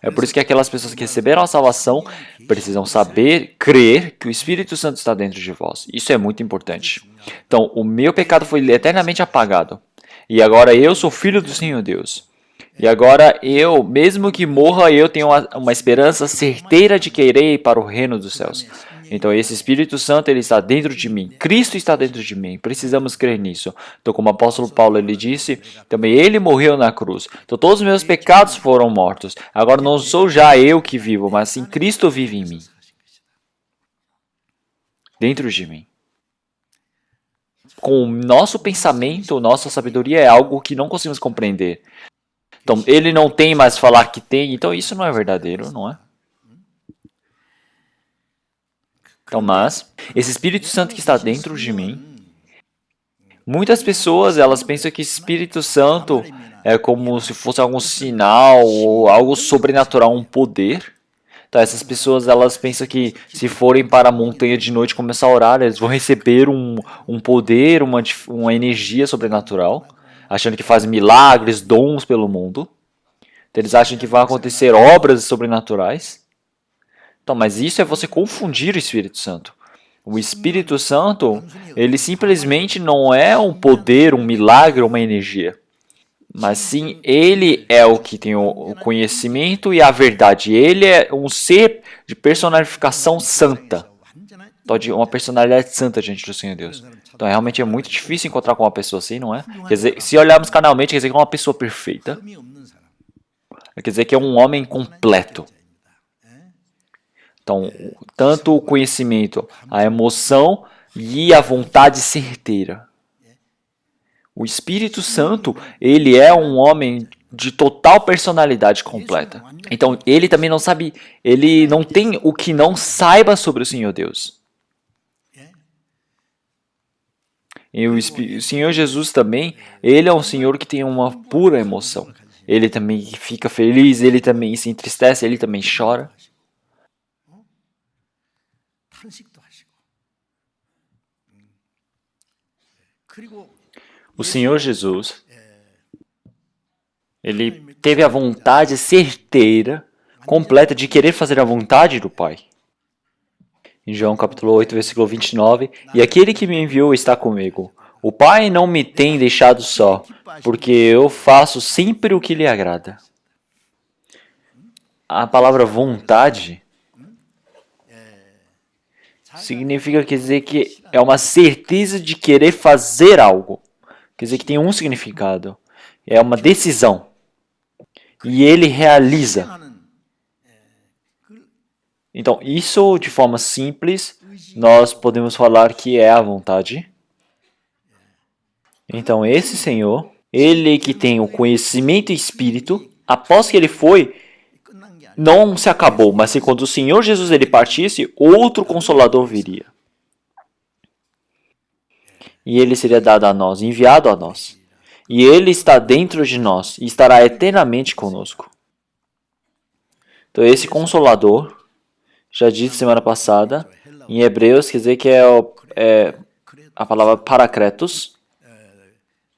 É por isso que aquelas pessoas que receberam a salvação precisam saber, crer que o Espírito Santo está dentro de vós. Isso é muito importante. Então, o meu pecado foi eternamente apagado. E agora eu sou filho do Senhor Deus. E agora eu, mesmo que morra, eu tenho uma esperança certeira de que irei para o reino dos céus. Então, esse Espírito Santo, ele está dentro de mim. Cristo está dentro de mim. Precisamos crer nisso. Então, como o apóstolo Paulo ele disse, também ele morreu na cruz. Então, todos os meus pecados foram mortos. Agora, não sou já eu que vivo, mas sim Cristo vive em mim. Dentro de mim. com o nosso pensamento, nossa sabedoria é algo que não conseguimos compreender. Então, ele não tem mais falar que tem, então isso não é verdadeiro, não é? Então, mas, esse Espírito Santo que está dentro de mim, muitas pessoas, elas pensam que Espírito Santo é como se fosse algum sinal ou algo sobrenatural, um poder. Então, essas pessoas, elas pensam que se forem para a montanha de noite e começar a orar, eles vão receber um poder, uma energia sobrenatural, achando que fazem milagres, dons pelo mundo. Então, eles acham que vão acontecer obras sobrenaturais. Então, mas isso é você confundir o Espírito Santo. O Espírito Santo, ele simplesmente não é um poder, um milagre, uma energia. Mas sim, ele é o que tem o conhecimento e a verdade. Ele é um ser de personificação santa. Então, de uma personalidade santa diante do Senhor Deus. Então, realmente é muito difícil encontrar com uma pessoa assim, não é? Quer dizer, se olharmos carnalmente, quer dizer que é uma pessoa perfeita. Quer dizer que é um homem completo. Então, tanto o conhecimento, a emoção e a vontade certeira. O Espírito Santo, ele é um homem de total personalidade completa. Então, ele também não sabe, ele não tem o que não saiba sobre o Senhor Deus. E o Senhor Jesus também, ele é um Senhor que tem uma pura emoção. Ele também fica feliz, ele também se entristece, ele também chora. O Senhor Jesus, ele teve a vontade certeira, completa, de querer fazer a vontade do Pai. Em João capítulo 8, versículo 29, e aquele que me enviou está comigo. O Pai não me tem deixado só, porque eu faço sempre o que lhe agrada. A palavra vontade significa, quer dizer, que é uma certeza de querer fazer algo. Quer dizer que tem um significado. É uma decisão. E ele realiza. Então, isso de forma simples, nós podemos falar que é a vontade. Então, esse Senhor, ele que tem o conhecimento e espírito, após que ele foi, não se acabou, mas se quando o Senhor Jesus ele partisse, outro Consolador viria. E ele seria dado a nós, enviado a nós. E ele está dentro de nós e estará eternamente conosco. Então esse Consolador, já disse semana passada, em Hebreus quer dizer que é a palavra Paracletos.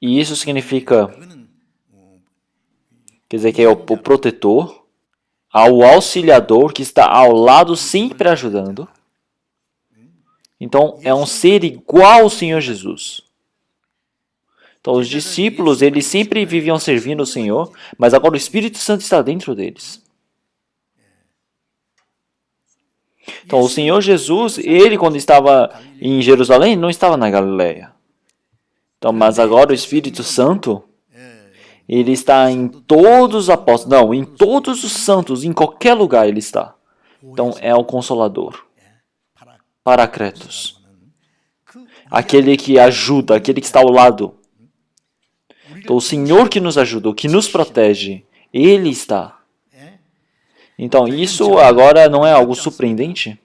E isso significa, quer dizer que é o protetor, ao auxiliador que está ao lado sempre ajudando. Então, é um ser igual ao Senhor Jesus. Então, os discípulos, eles sempre viviam servindo o Senhor, mas agora o Espírito Santo está dentro deles. Então, o Senhor Jesus, ele quando estava em Jerusalém, não estava na Galileia. Então, mas agora o Espírito Santo, ele está em todos os apóstolos, não, em todos os santos, em qualquer lugar ele está. Então, é o Consolador. Paracletos. Aquele que ajuda, aquele que está ao lado. Então, o Senhor que nos ajuda, o que nos protege, ele está. Então, isso agora não é algo surpreendente?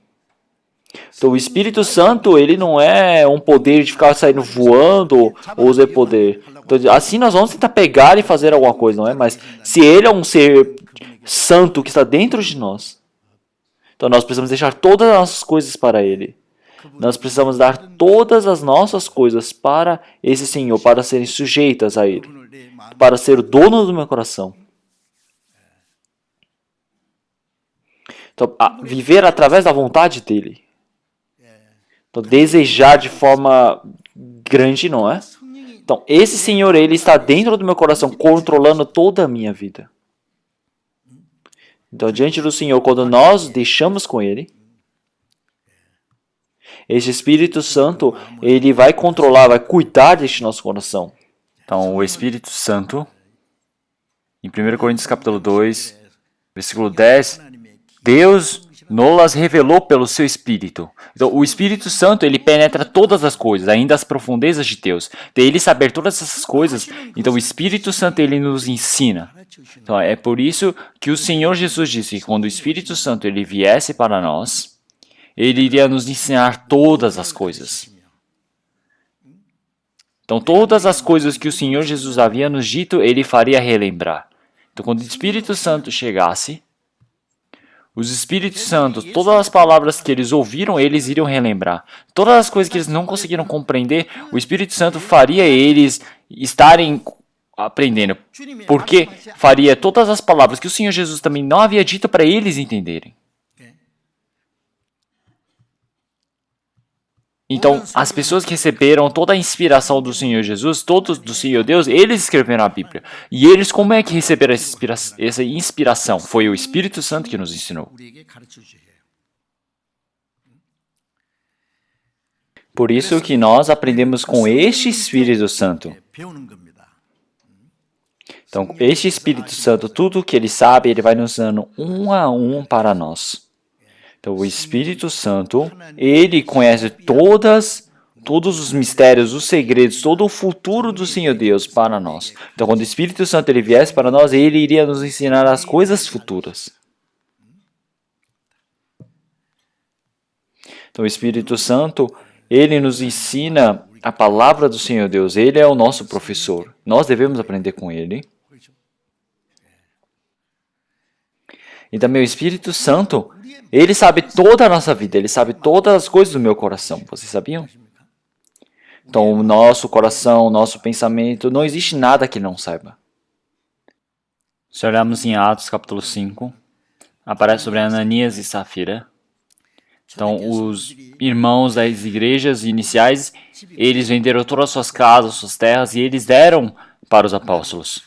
Então, o Espírito Santo, ele não é um poder de ficar saindo voando ou usar poder. Então, assim nós vamos tentar pegar e fazer alguma coisa, não é? Mas se ele é um ser santo que está dentro de nós, então nós precisamos deixar todas as nossas coisas para ele. Nós precisamos dar todas as nossas coisas para esse Senhor, para serem sujeitas a ele, para ser o dono do meu coração. Então, viver através da vontade dele. Então, desejar de forma grande, não é? Então, esse Senhor, ele está dentro do meu coração, controlando toda a minha vida. Então, diante do Senhor, quando nós deixamos com ele, esse Espírito Santo, ele vai controlar, vai cuidar deste nosso coração. Então, o Espírito Santo, em 1 Coríntios capítulo 2, versículo 10, Deus nos revelou pelo seu Espírito. Então, o Espírito Santo, ele penetra todas as coisas, ainda as profundezas de Deus. De ele saber todas essas coisas, então o Espírito Santo, ele nos ensina. Então, é por isso que o Senhor Jesus disse que quando o Espírito Santo ele viesse para nós, ele iria nos ensinar todas as coisas. Então, todas as coisas que o Senhor Jesus havia nos dito, ele faria relembrar. Então, quando o Espírito Santo chegasse, os Espíritos Santos, todas as palavras que eles ouviram, eles iriam relembrar. Todas as coisas que eles não conseguiram compreender, o Espírito Santo faria eles estarem aprendendo. Porque faria todas as palavras que o Senhor Jesus também não havia dito para eles entenderem. Então, as pessoas que receberam toda a inspiração do Senhor Jesus, todos do Senhor Deus, eles escreveram a Bíblia. E eles, como é que receberam essa inspiração? Foi o Espírito Santo que nos ensinou. Por isso que nós aprendemos com este Espírito Santo. Então, este Espírito Santo, tudo o que ele sabe, ele vai nos dando um a um para nós. Então, o Espírito Santo, ele conhece todos os mistérios, os segredos, todo o futuro do Senhor Deus para nós. Então, quando o Espírito Santo ele viesse para nós, ele iria nos ensinar as coisas futuras. Então, o Espírito Santo, ele nos ensina a palavra do Senhor Deus. Ele é o nosso professor. Nós devemos aprender com ele. E também o Espírito Santo, ele sabe toda a nossa vida, ele sabe todas as coisas do meu coração. Vocês sabiam? Então, o nosso coração, o nosso pensamento, não existe nada que ele não saiba. Se olharmos em Atos capítulo 5, aparece sobre Ananias e Safira. Então, os irmãos das igrejas iniciais, eles venderam todas as suas casas, suas terras, e eles deram para os apóstolos.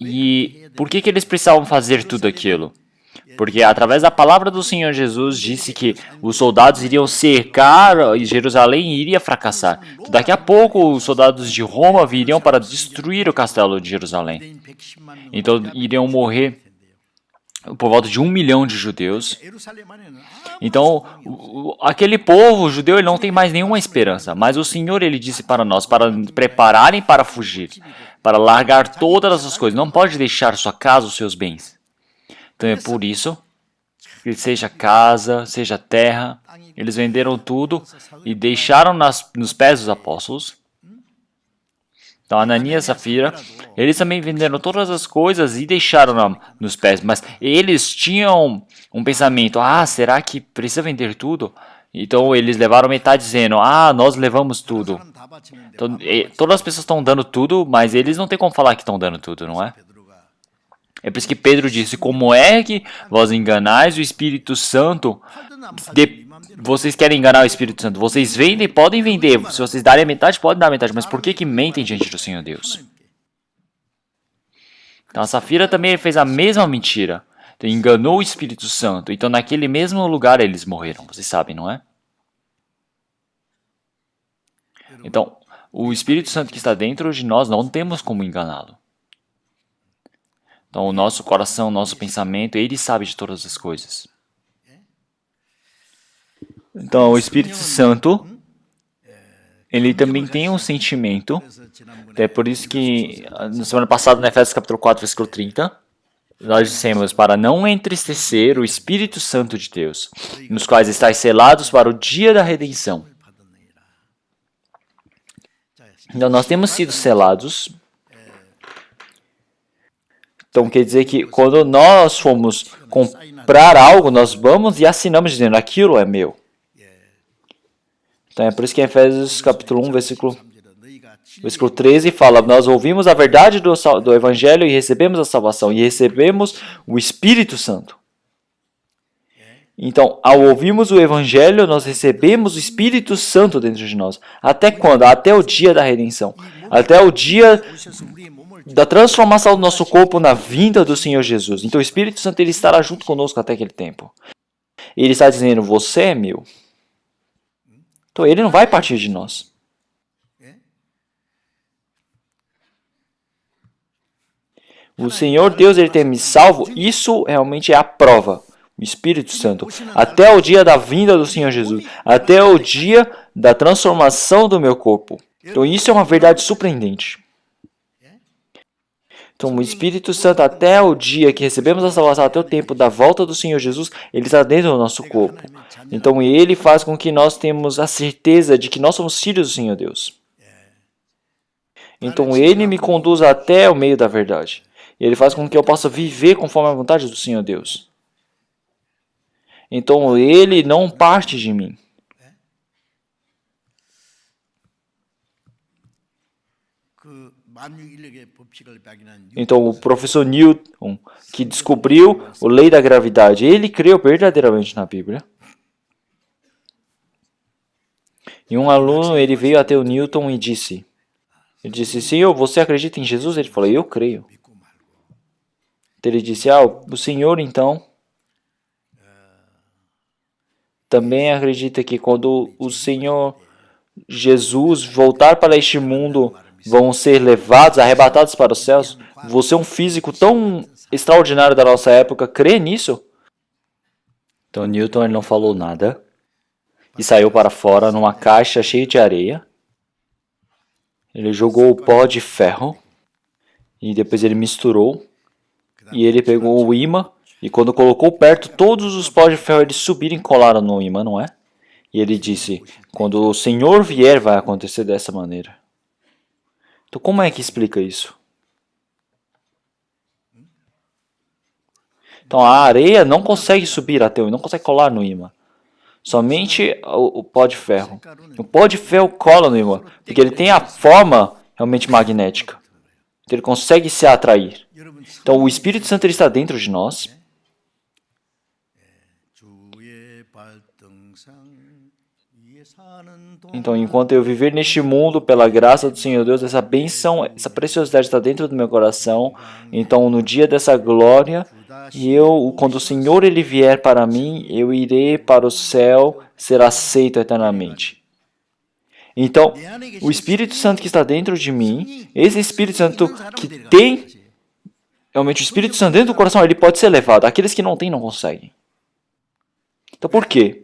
E por que eles precisavam fazer tudo aquilo? Porque através da palavra do Senhor Jesus disse que os soldados iriam cercar Jerusalém e iria fracassar. Daqui a pouco os soldados de Roma viriam para destruir o castelo de Jerusalém. Então iriam morrer por volta de 1 milhão de judeus. Então, aquele povo judeu ele não tem mais nenhuma esperança. Mas o Senhor ele disse para nós, para prepararem para fugir, para largar todas as coisas. Não pode deixar sua casa, os seus bens. Então é por isso que seja casa, seja terra, eles venderam tudo e deixaram nos pés dos apóstolos. Então, Ananias e Safira, eles também venderam todas as coisas e deixaram nos pés. Mas eles tinham um pensamento, será que precisa vender tudo? Então, eles levaram metade dizendo, nós levamos tudo. Então, todas as pessoas estão dando tudo, mas eles não têm como falar que estão dando tudo, não é? É por isso que Pedro disse, como é que vós enganais o Espírito Santo? Vocês querem enganar o Espírito Santo. Vocês vendem, podem vender. Se vocês darem a metade, podem dar a metade. Mas por que mentem diante do Senhor Deus? Então a Safira também fez a mesma mentira. Então, enganou o Espírito Santo. Então naquele mesmo lugar eles morreram. Vocês sabem, não é? Então, o Espírito Santo que está dentro de nós, não temos como enganá-lo. Então o nosso coração, o nosso pensamento, ele sabe de todas as coisas. Então, o Espírito Santo, ele também tem um sentimento. É por isso que, na semana passada, no Efésios capítulo 4, versículo 30, nós dissemos para não entristecer o Espírito Santo de Deus, nos quais estáis selados para o dia da redenção. Então, nós temos sido selados. Então, quer dizer que quando nós fomos comprar algo, nós vamos e assinamos dizendo, aquilo é meu. Então, é por isso que em Efésios capítulo 1, versículo 13 fala, nós ouvimos a verdade do Evangelho e recebemos a salvação, e recebemos o Espírito Santo. Então, ao ouvirmos o Evangelho, nós recebemos o Espírito Santo dentro de nós. Até quando? Até o dia da redenção. Até o dia da transformação do nosso corpo na vinda do Senhor Jesus. Então, o Espírito Santo ele estará junto conosco até aquele tempo. Ele está dizendo, você é meu. Então, ele não vai partir de nós. O Senhor Deus ele tem me salvo. Isso realmente é a prova. o Espírito Santo, até o dia da vinda do Senhor Jesus, até o dia da transformação do meu corpo. Então isso é uma verdade surpreendente. Então o Espírito Santo, até o dia que recebemos a salvação, até o tempo da volta do Senhor Jesus, ele está dentro do nosso corpo. Então ele faz com que nós tenhamos a certeza de que nós somos filhos do Senhor Deus. Então ele me conduz até o meio da verdade. E ele faz com que eu possa viver conforme a vontade do Senhor Deus. Então ele não parte de mim. Então o professor Newton, que descobriu a lei da gravidade, ele creu verdadeiramente na Bíblia. E um aluno, ele veio até o Newton e disse, Senhor, você acredita em Jesus? Ele falou, eu creio. Então ele disse, o Senhor então também acredita que quando o Senhor Jesus voltar para este mundo, vão ser levados, arrebatados para os céus? Você é um físico tão extraordinário da nossa época, crê nisso? Então Newton ele não falou nada e saiu para fora numa caixa cheia de areia. Ele jogou o pó de ferro e depois ele misturou e ele pegou o ímã e quando colocou perto, todos os pós de ferro eles subiram e colaram no ímã, não é? E ele disse, quando o Senhor vier vai acontecer dessa maneira. Então como é que explica isso? Então a areia não consegue subir até o ímã, não consegue colar no ímã. Somente o pó de ferro. O pó de ferro cola no ímã, porque ele tem a forma realmente magnética. Então ele consegue se atrair. Então o Espírito Santo ele está dentro de nós. Então enquanto eu viver neste mundo, pela graça do Senhor Deus, essa bênção, essa preciosidade está dentro do meu coração. Então no dia dessa glória, quando o Senhor ele vier para mim, eu irei para o céu, ser aceito eternamente. Então, o Espírito Santo que está dentro de mim, esse Espírito Santo que tem realmente o Espírito Santo dentro do coração, ele pode ser levado. Aqueles que não têm, não conseguem. Então, por quê?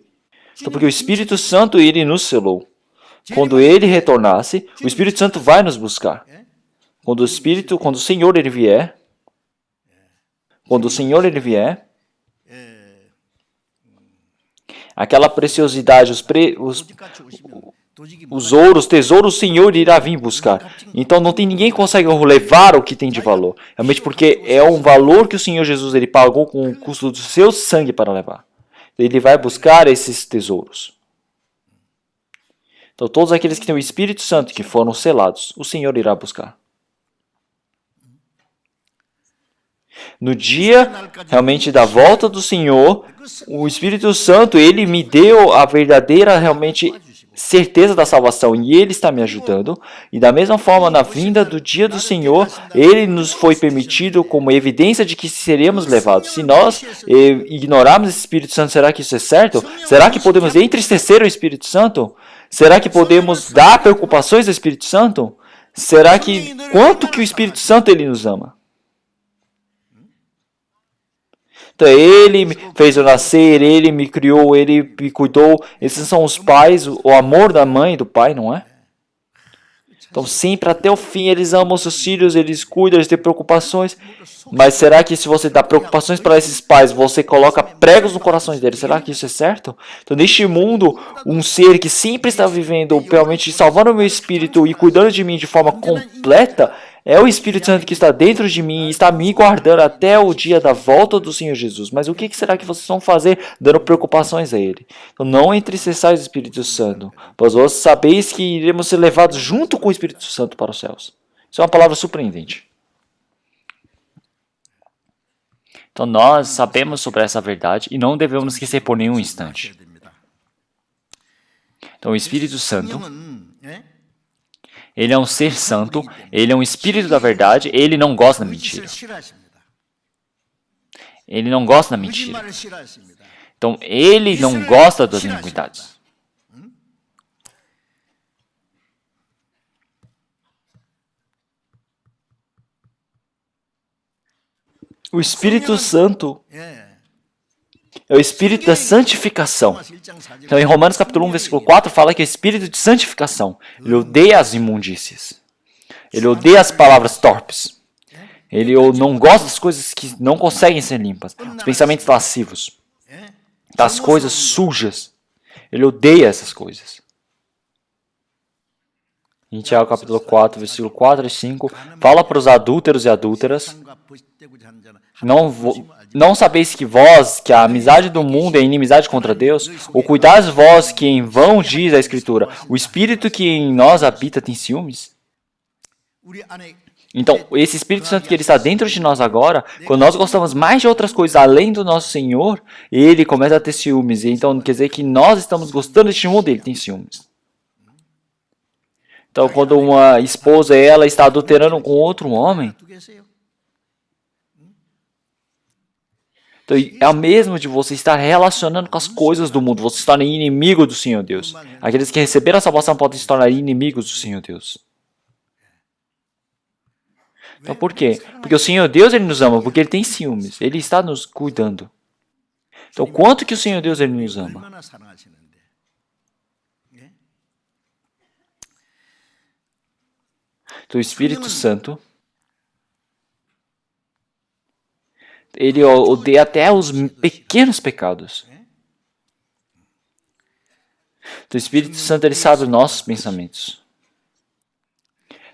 Então, porque o Espírito Santo, ele nos selou. Quando ele retornasse, o Espírito Santo vai nos buscar. Quando o Senhor, ele vier, aquela preciosidade, os ouros, tesouros, o Senhor irá vir buscar. Então não tem ninguém que consegue levar o que tem de valor. Realmente porque é um valor que o Senhor Jesus ele pagou com o custo do seu sangue para levar. Ele vai buscar esses tesouros. Então todos aqueles que têm o Espírito Santo que foram selados, o Senhor irá buscar. No dia realmente da volta do Senhor, o Espírito Santo, ele me deu a verdadeira realmente certeza da salvação e ele está me ajudando. E da mesma forma, na vinda do dia do Senhor, ele nos foi permitido como evidência de que seremos levados. Se nós ignorarmos esse Espírito Santo, será que isso é certo? Será que podemos entristecer o Espírito Santo? Será que podemos dar preocupações ao Espírito Santo? Será que quanto que o Espírito Santo ele nos ama? Então, ele me fez eu nascer, ele me criou, ele me cuidou. Esses são os pais, o amor da mãe e do pai, não é? Então, sempre até o fim, eles amam seus filhos, eles cuidam, eles têm preocupações. Mas será que se você dá preocupações para esses pais, você coloca pregos no coração deles? Será que isso é certo? Então, neste mundo, um ser que sempre está vivendo, realmente salvando o meu espírito e cuidando de mim de forma completa, é o Espírito Santo que está dentro de mim e está me guardando até o dia da volta do Senhor Jesus. Mas o que será que vocês vão fazer dando preocupações a Ele? Então não entristeçais o Espírito Santo, pois vós sabeis que iremos ser levados junto com o Espírito Santo para os céus. Isso é uma palavra surpreendente. Então nós sabemos sobre essa verdade e não devemos esquecer por nenhum instante. Então o Espírito Santo, ele é um ser santo, ele é um espírito da verdade, ele não gosta da mentira. Ele não gosta da mentira. Então, ele não gosta das iniquidades. O Espírito Santo, É o espírito da santificação. Então, em Romanos capítulo 1, versículo 4, fala que é o espírito de santificação. Ele odeia as imundícias. Ele odeia as palavras torpes. Ele não gosta das coisas que não conseguem ser limpas. Os pensamentos lascivos. Das coisas sujas. Ele odeia essas coisas. Em Tiago capítulo 4, versículo 4 e 5, fala para os adúlteros e adúlteras: não sabeis que a amizade do mundo é inimizade contra Deus? Ou cuidais vós que em vão diz a Escritura, o Espírito que em nós habita tem ciúmes? Então, esse Espírito Santo que ele está dentro de nós agora, quando nós gostamos mais de outras coisas além do nosso Senhor, ele começa a ter ciúmes. Então, quer dizer que nós estamos gostando de um dele, tem ciúmes. Então, quando uma esposa ela está adulterando com outro homem, então, é o mesmo de você estar relacionando com as coisas do mundo. Você se torna inimigo do Senhor Deus. Aqueles que receberam a salvação podem se tornar inimigos do Senhor Deus. Então, por quê? Porque o Senhor Deus, ele nos ama, porque ele tem ciúmes. Ele está nos cuidando. Então, quanto que o Senhor Deus, ele nos ama? Então, o Espírito Santo, ele odeia até os pequenos pecados. Então, o Espírito Santo, ele sabe os nossos pensamentos.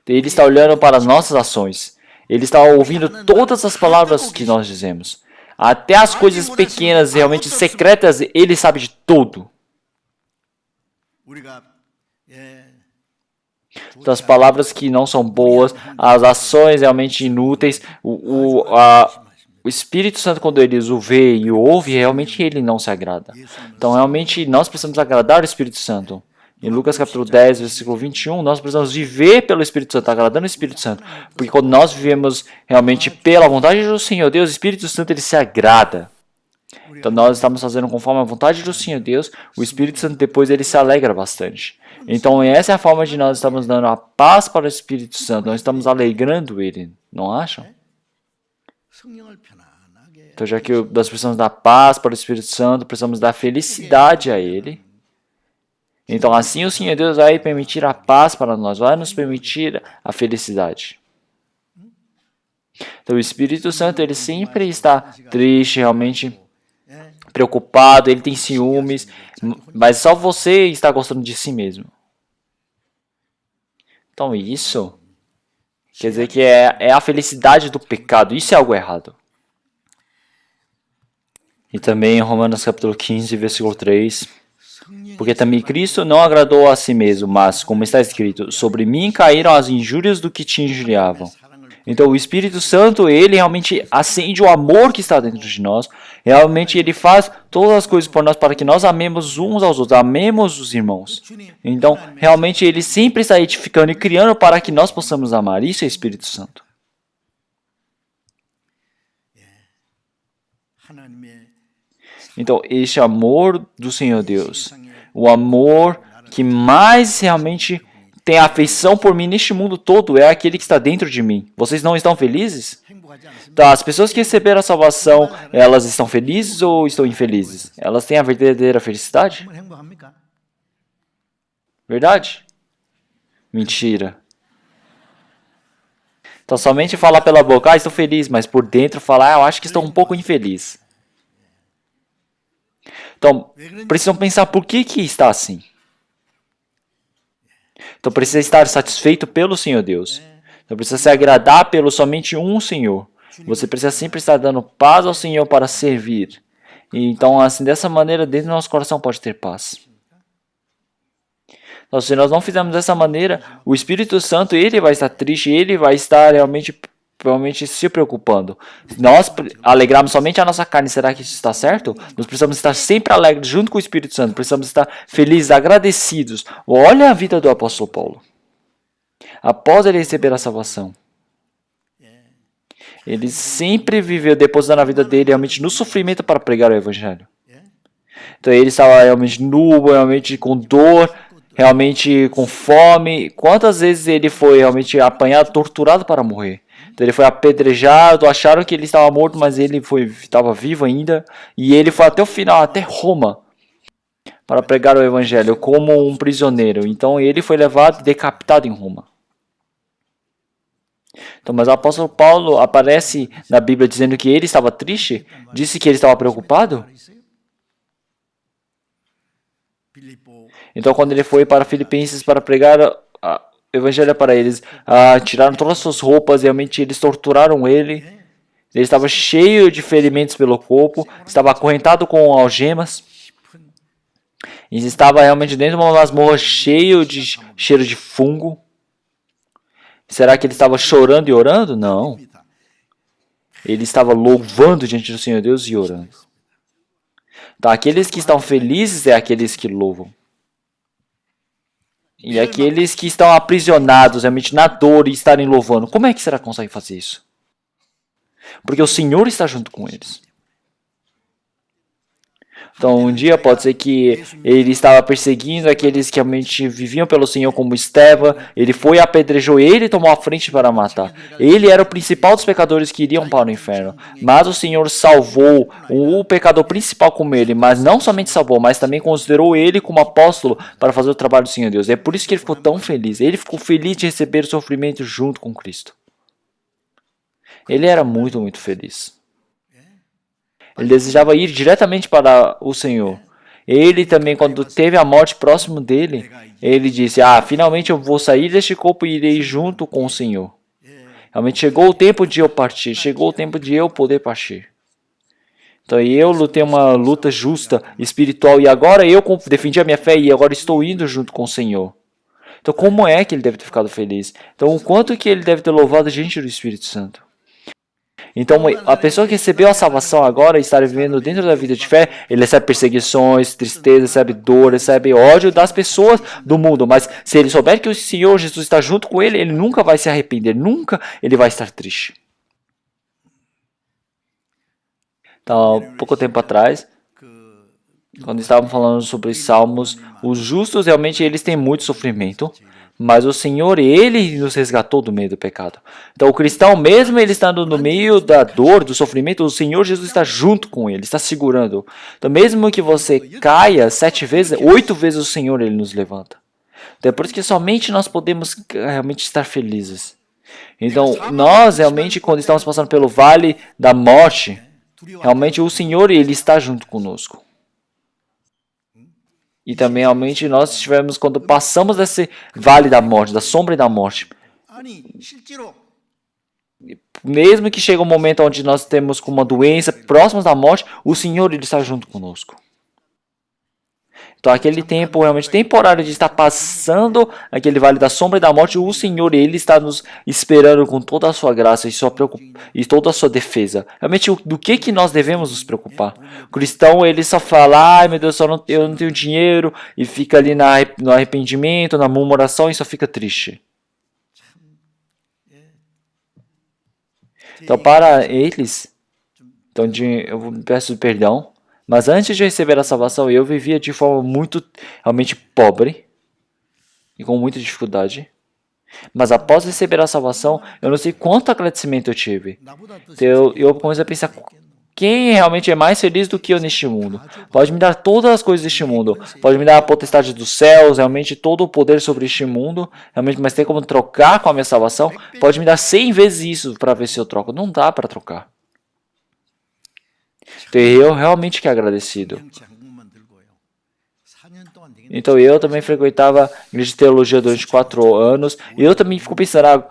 Ele está olhando para as nossas ações. Ele está ouvindo todas as palavras que nós dizemos. Até as coisas pequenas, realmente secretas, ele sabe de tudo. Então, as palavras que não são boas, as ações realmente inúteis, o Espírito Santo, quando ele o vê e o ouve, realmente ele não se agrada. Então, realmente, nós precisamos agradar o Espírito Santo. Em Lucas capítulo 10, versículo 21, nós precisamos viver pelo Espírito Santo, agradando o Espírito Santo. Porque quando nós vivemos realmente pela vontade do Senhor Deus, o Espírito Santo ele se agrada. Então nós estamos fazendo conforme a vontade do Senhor Deus, o Espírito Santo depois ele se alegra bastante. Então essa é a forma de nós estamos dando a paz para o Espírito Santo, nós estamos alegrando ele, não acham? Então já que nós precisamos dar paz para o Espírito Santo, precisamos dar felicidade a ele. Então assim o Senhor Deus vai permitir a paz para nós, vai nos permitir a felicidade. Então o Espírito Santo ele sempre está triste, realmente preocupado, ele tem ciúmes, mas só você está gostando de si mesmo. Então isso quer dizer que é a felicidade do pecado, isso é algo errado. E também em Romanos capítulo 15, versículo 3, porque também Cristo não agradou a si mesmo, mas, como está escrito, sobre mim caíram as injúrias do que te injuriavam. Então o Espírito Santo, ele realmente acende o amor que está dentro de nós, realmente ele faz todas as coisas por nós para que nós amemos uns aos outros, amemos os irmãos. Então realmente ele sempre está edificando e criando para que nós possamos amar, isso é Espírito Santo. Então este amor do Senhor Deus, o amor que mais realmente tem afeição por mim neste mundo todo, é aquele que está dentro de mim. Vocês não estão felizes? Então, as pessoas que receberam a salvação, elas estão felizes ou estão infelizes? Elas têm a verdadeira felicidade? Verdade? Mentira. Então, somente falar pela boca, estou feliz, mas por dentro falar, eu acho que estou um pouco infeliz. Então, precisam pensar por que está assim. Então precisa estar satisfeito pelo Senhor Deus. Então precisa se agradar pelo somente um Senhor. Você precisa sempre estar dando paz ao Senhor para servir. E então assim, dessa maneira, dentro do nosso coração pode ter paz. Então se nós não fizermos dessa maneira, o Espírito Santo ele vai estar triste, ele vai estar realmente se preocupando. Nós alegrarmos somente a nossa carne, será que isso está certo? Nós precisamos estar sempre alegres junto com o Espírito Santo, precisamos estar felizes, agradecidos. Olha a vida do apóstolo Paulo. Após ele receber a salvação, ele sempre viveu depositando a vida dele realmente no sofrimento para pregar o Evangelho. Então ele estava realmente nu, realmente com dor, realmente com fome. Quantas vezes ele foi realmente apanhado, torturado para morrer? Então ele foi apedrejado, acharam que ele estava morto, mas ele estava vivo ainda. E ele foi até o final, até Roma, para pregar o evangelho como um prisioneiro. Então ele foi levado e decapitado em Roma. Então, mas o apóstolo Paulo aparece na Bíblia dizendo que ele estava triste, disse que ele estava preocupado. Então, quando ele foi para Filipenses para pregar o evangelho para eles, tiraram todas as suas roupas, realmente eles torturaram ele. Ele estava cheio de ferimentos pelo corpo, estava acorrentado com algemas. E estava realmente dentro de uma masmorra cheio de cheiro de fungo. Será que ele estava chorando e orando? Não. Ele estava louvando diante do Senhor Deus e orando. Então, aqueles que estão felizes é aqueles que louvam. E aqueles que estão aprisionados, realmente na dor e estarem louvando, como é que será que consegue fazer isso? Porque o Senhor está junto com eles. Então, um dia pode ser que ele estava perseguindo aqueles que realmente viviam pelo Senhor, como Estevão. Ele foi, apedrejou ele e tomou a frente para matar. Ele era o principal dos pecadores que iriam para o inferno. Mas o Senhor salvou o pecador principal como ele. Mas não somente salvou, mas também considerou ele como apóstolo para fazer o trabalho do Senhor Deus. É por isso que ele ficou tão feliz. Ele ficou feliz de receber o sofrimento junto com Cristo. Ele era muito, muito feliz. Ele desejava ir diretamente para o Senhor. Ele também, quando teve a morte próximo dele, ele disse, finalmente eu vou sair deste corpo e irei junto com o Senhor. Realmente chegou o tempo de eu partir, chegou o tempo de eu poder partir. Então eu lutei uma luta justa, espiritual, e agora eu defendi a minha fé e agora estou indo junto com o Senhor. Então como é que ele deve ter ficado feliz? Então o quanto que ele deve ter louvado diante do Espírito Santo? Então, a pessoa que recebeu a salvação agora e está vivendo dentro da vida de fé, ele recebe perseguições, tristeza, recebe dor, recebe ódio das pessoas do mundo. Mas se ele souber que o Senhor Jesus está junto com ele, ele nunca vai se arrepender, nunca ele vai estar triste. Então, pouco tempo atrás, quando estávamos falando sobre salmos, os justos realmente eles têm muito sofrimento. Mas o Senhor, Ele nos resgatou do meio do pecado. Então o cristão, mesmo ele estando no meio da dor, do sofrimento, o Senhor Jesus está junto com ele, está segurando. Então mesmo que você caia 7 vezes, 8 vezes o Senhor Ele nos levanta. Então é por isso que somente nós podemos realmente estar felizes. Então nós realmente, quando estamos passando pelo vale da morte, realmente o Senhor Ele está junto conosco. E também realmente nós estivemos quando passamos desse vale da morte, da sombra da morte. Mesmo que chegue um momento onde nós temos com uma doença próximos da morte, o Senhor Ele está junto conosco. Então aquele tempo realmente temporário de estar passando aquele vale da sombra e da morte, o Senhor Ele está nos esperando com toda a sua graça e toda a sua defesa. Realmente do que nós devemos nos preocupar? O cristão ele só fala, ai meu Deus, eu não tenho dinheiro, e fica ali no arrependimento, na murmuração e só fica triste. Então para eles, então eu peço perdão. Mas antes de receber a salvação, eu vivia de forma muito, realmente pobre e com muita dificuldade. Mas após receber a salvação, eu não sei quanto agradecimento eu tive. Então, eu comecei a pensar, quem realmente é mais feliz do que eu neste mundo? Pode me dar todas as coisas deste mundo. Pode me dar a potestade dos céus, realmente todo o poder sobre este mundo. Realmente, mas tem como trocar com a minha salvação? Pode me dar 100 vezes isso para ver se eu troco. Não dá para trocar. Então, eu realmente que agradecido. Então eu também frequentava a igreja de teologia durante 4 anos. E eu também fico pensando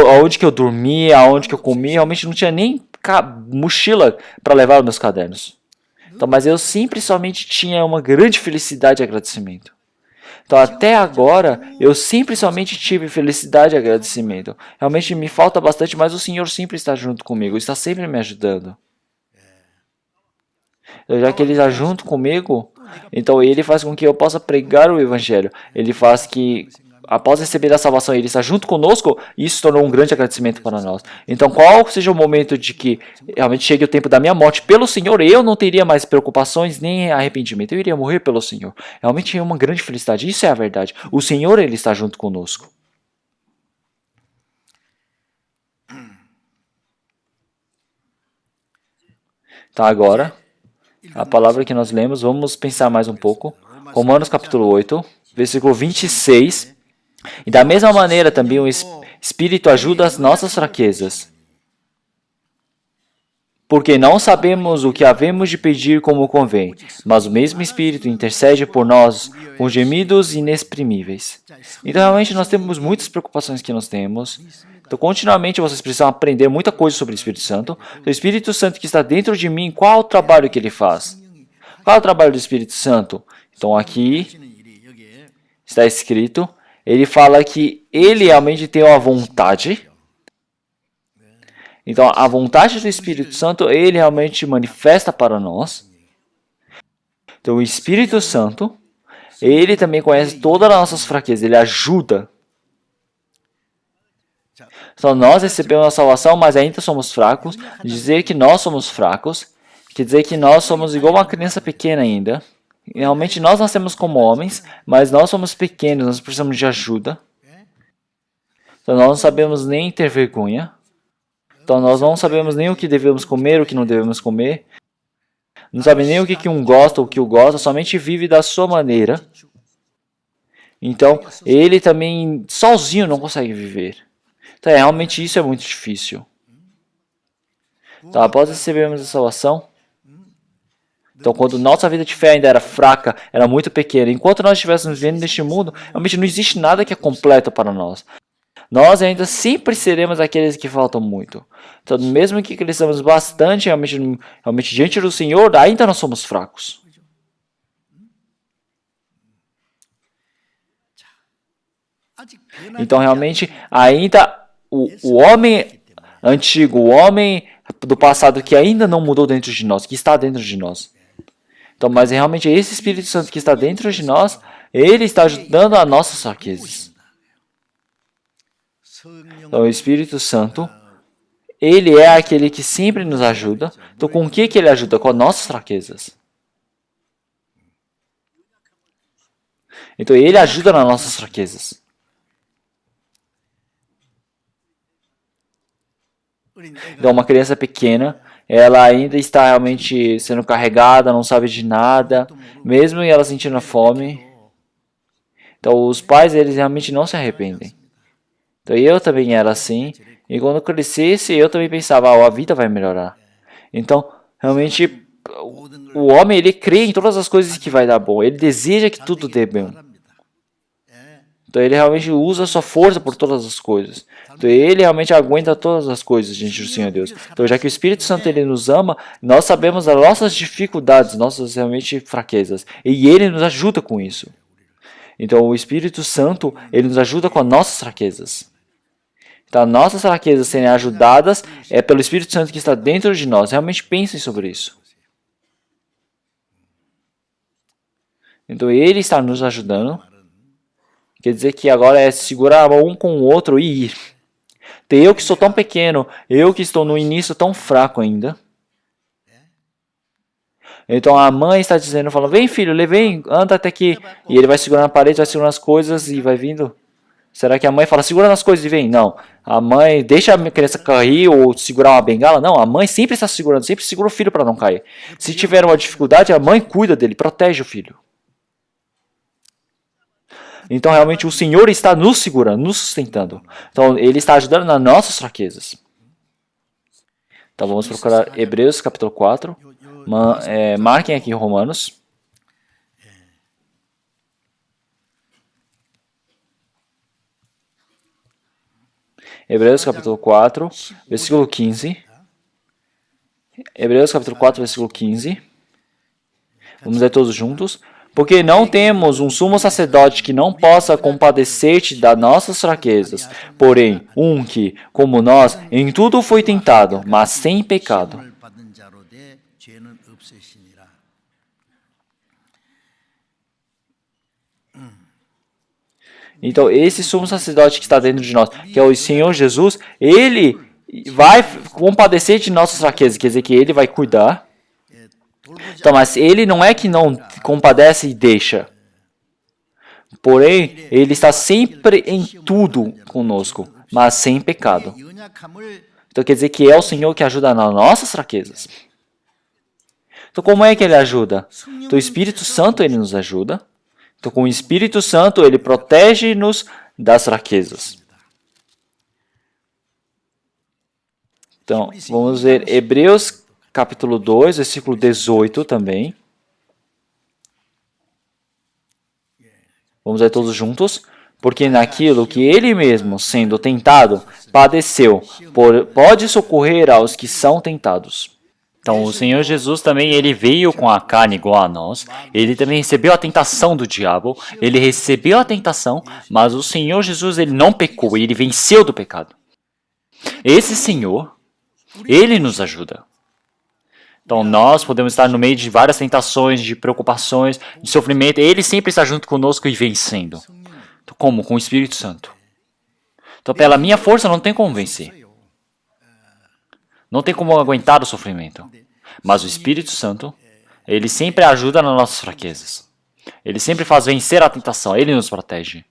aonde que eu dormia, aonde que eu comia. Realmente não tinha nem mochila para levar os meus cadernos. Então, mas eu sempre somente tinha uma grande felicidade e agradecimento. Então até agora eu sempre somente tive felicidade e agradecimento. Realmente me falta bastante, mas o Senhor sempre está junto comigo, está sempre me ajudando. Já que Ele está junto comigo, então Ele faz com que eu possa pregar o Evangelho. Ele faz que, após receber a salvação, Ele está junto conosco, e isso tornou um grande agradecimento para nós. Então, qual seja o momento de que realmente chegue o tempo da minha morte pelo Senhor, eu não teria mais preocupações nem arrependimento. Eu iria morrer pelo Senhor. Realmente é uma grande felicidade. Isso é a verdade. O Senhor, Ele está junto conosco. Então agora, a palavra que nós lemos, vamos pensar mais um pouco. Romanos capítulo 8, versículo 26. E da mesma maneira também o Espírito ajuda as nossas fraquezas. Porque não sabemos o que havemos de pedir como convém, mas o mesmo Espírito intercede por nós com gemidos inexprimíveis. Então, realmente, nós temos muitas preocupações que nós temos. Então, continuamente, vocês precisam aprender muita coisa sobre o Espírito Santo. O Espírito Santo que está dentro de mim, qual o trabalho que ele faz? Qual é o trabalho do Espírito Santo? Então, aqui está escrito, ele fala que ele realmente tem uma vontade. Então, a vontade do Espírito Santo, ele realmente manifesta para nós. Então, o Espírito Santo, ele também conhece todas as nossas fraquezas, ele ajuda. Então, nós recebemos a salvação, mas ainda somos fracos. Dizer que nós somos fracos, quer dizer que nós somos igual uma criança pequena ainda. Realmente, nós nascemos como homens, mas nós somos pequenos, nós precisamos de ajuda. Então, nós não sabemos nem ter vergonha. Então, nós não sabemos nem o que devemos comer, o que não devemos comer. Não sabe nem o que um gosta, o que o gosta, somente vive da sua maneira. Então, ele também sozinho não consegue viver. Então, realmente isso é muito difícil. Então, após recebermos a salvação, então, quando nossa vida de fé ainda era fraca, era muito pequena, enquanto nós estivéssemos vivendo neste mundo, realmente não existe nada que é completo para nós. Nós ainda sempre seremos aqueles que faltam muito. Então, mesmo que cresçamos bastante, realmente diante do Senhor, ainda nós somos fracos. Então, realmente, ainda o homem antigo, o homem do passado que ainda não mudou dentro de nós, que está dentro de nós. Então, mas realmente esse Espírito Santo que está dentro de nós, ele está ajudando a nossas fraquezas. Então, o Espírito Santo, ele é aquele que sempre nos ajuda. Então, com o que ele ajuda? Com as nossas fraquezas. Então, ele ajuda nas nossas fraquezas. Então, uma criança pequena, ela ainda está realmente sendo carregada, não sabe de nada, mesmo ela sentindo fome. Então, os pais, eles realmente não se arrependem. Então, eu também era assim, e quando eu crescesse, eu também pensava, a vida vai melhorar. Então, realmente, o homem, ele crê em todas as coisas que vai dar bom, ele deseja que tudo dê bem. Então, ele realmente usa a sua força por todas as coisas. Então, ele realmente aguenta todas as coisas diante do Senhor Deus. Então, já que o Espírito Santo, ele nos ama, nós sabemos as nossas dificuldades, nossas realmente fraquezas, e ele nos ajuda com isso. Então, o Espírito Santo, ele nos ajuda com as nossas fraquezas. Então, nossas fraquezas serem ajudadas é pelo Espírito Santo que está dentro de nós. Realmente pensem sobre isso. Então, ele está nos ajudando. Quer dizer que agora é segurar um com o outro e ir. Então, eu que sou tão pequeno, eu que estou no início tão fraco ainda. Então, a mãe está dizendo, falando, vem filho, vem, anda até aqui. E ele vai segurando a parede, vai segurando as coisas e vai vindo. Será que a mãe fala, segura nas coisas e vem? Não. A mãe deixa a criança cair ou segurar uma bengala? Não, a mãe sempre está segurando, sempre segura o filho para não cair. Se tiver uma dificuldade, a mãe cuida dele, protege o filho. Então, realmente, o Senhor está nos segurando, nos sustentando. Então, ele está ajudando nas nossas fraquezas. Então, vamos procurar Hebreus capítulo 4. Marquem aqui Romanos. Hebreus capítulo 4, versículo 15. Hebreus capítulo 4, versículo 15. Vamos ler todos juntos. Porque não temos um sumo sacerdote que não possa compadecer-te das nossas fraquezas, porém, um que, como nós, em tudo foi tentado, mas sem pecado. Então, esse sumo sacerdote que está dentro de nós, que é o Senhor Jesus, ele vai compadecer de nossas fraquezas, quer dizer que ele vai cuidar. Então, mas ele não é que não compadece e deixa. Porém, ele está sempre em tudo conosco, mas sem pecado. Então, quer dizer que é o Senhor que ajuda nas nossas fraquezas. Então, como é que ele ajuda? Então, o Espírito Santo, ele nos ajuda. Então, com o Espírito Santo, ele protege-nos das fraquezas. Então, vamos ver Hebreus capítulo 2, versículo 18 também. Vamos ler todos juntos. Porque naquilo que ele mesmo, sendo tentado, padeceu, pode socorrer aos que são tentados. Então, o Senhor Jesus também, ele veio com a carne igual a nós. Ele também recebeu a tentação do diabo. Ele recebeu a tentação, mas o Senhor Jesus, ele não pecou, ele venceu do pecado. Esse Senhor, ele nos ajuda. Então, nós podemos estar no meio de várias tentações, de preocupações, de sofrimento. Ele sempre está junto conosco e vencendo. Então, como? Com o Espírito Santo. Então, pela minha força, não tem como vencer. Não tem como aguentar o sofrimento. Mas o Espírito Santo, ele sempre ajuda nas nossas fraquezas. Ele sempre faz vencer a tentação. Ele nos protege.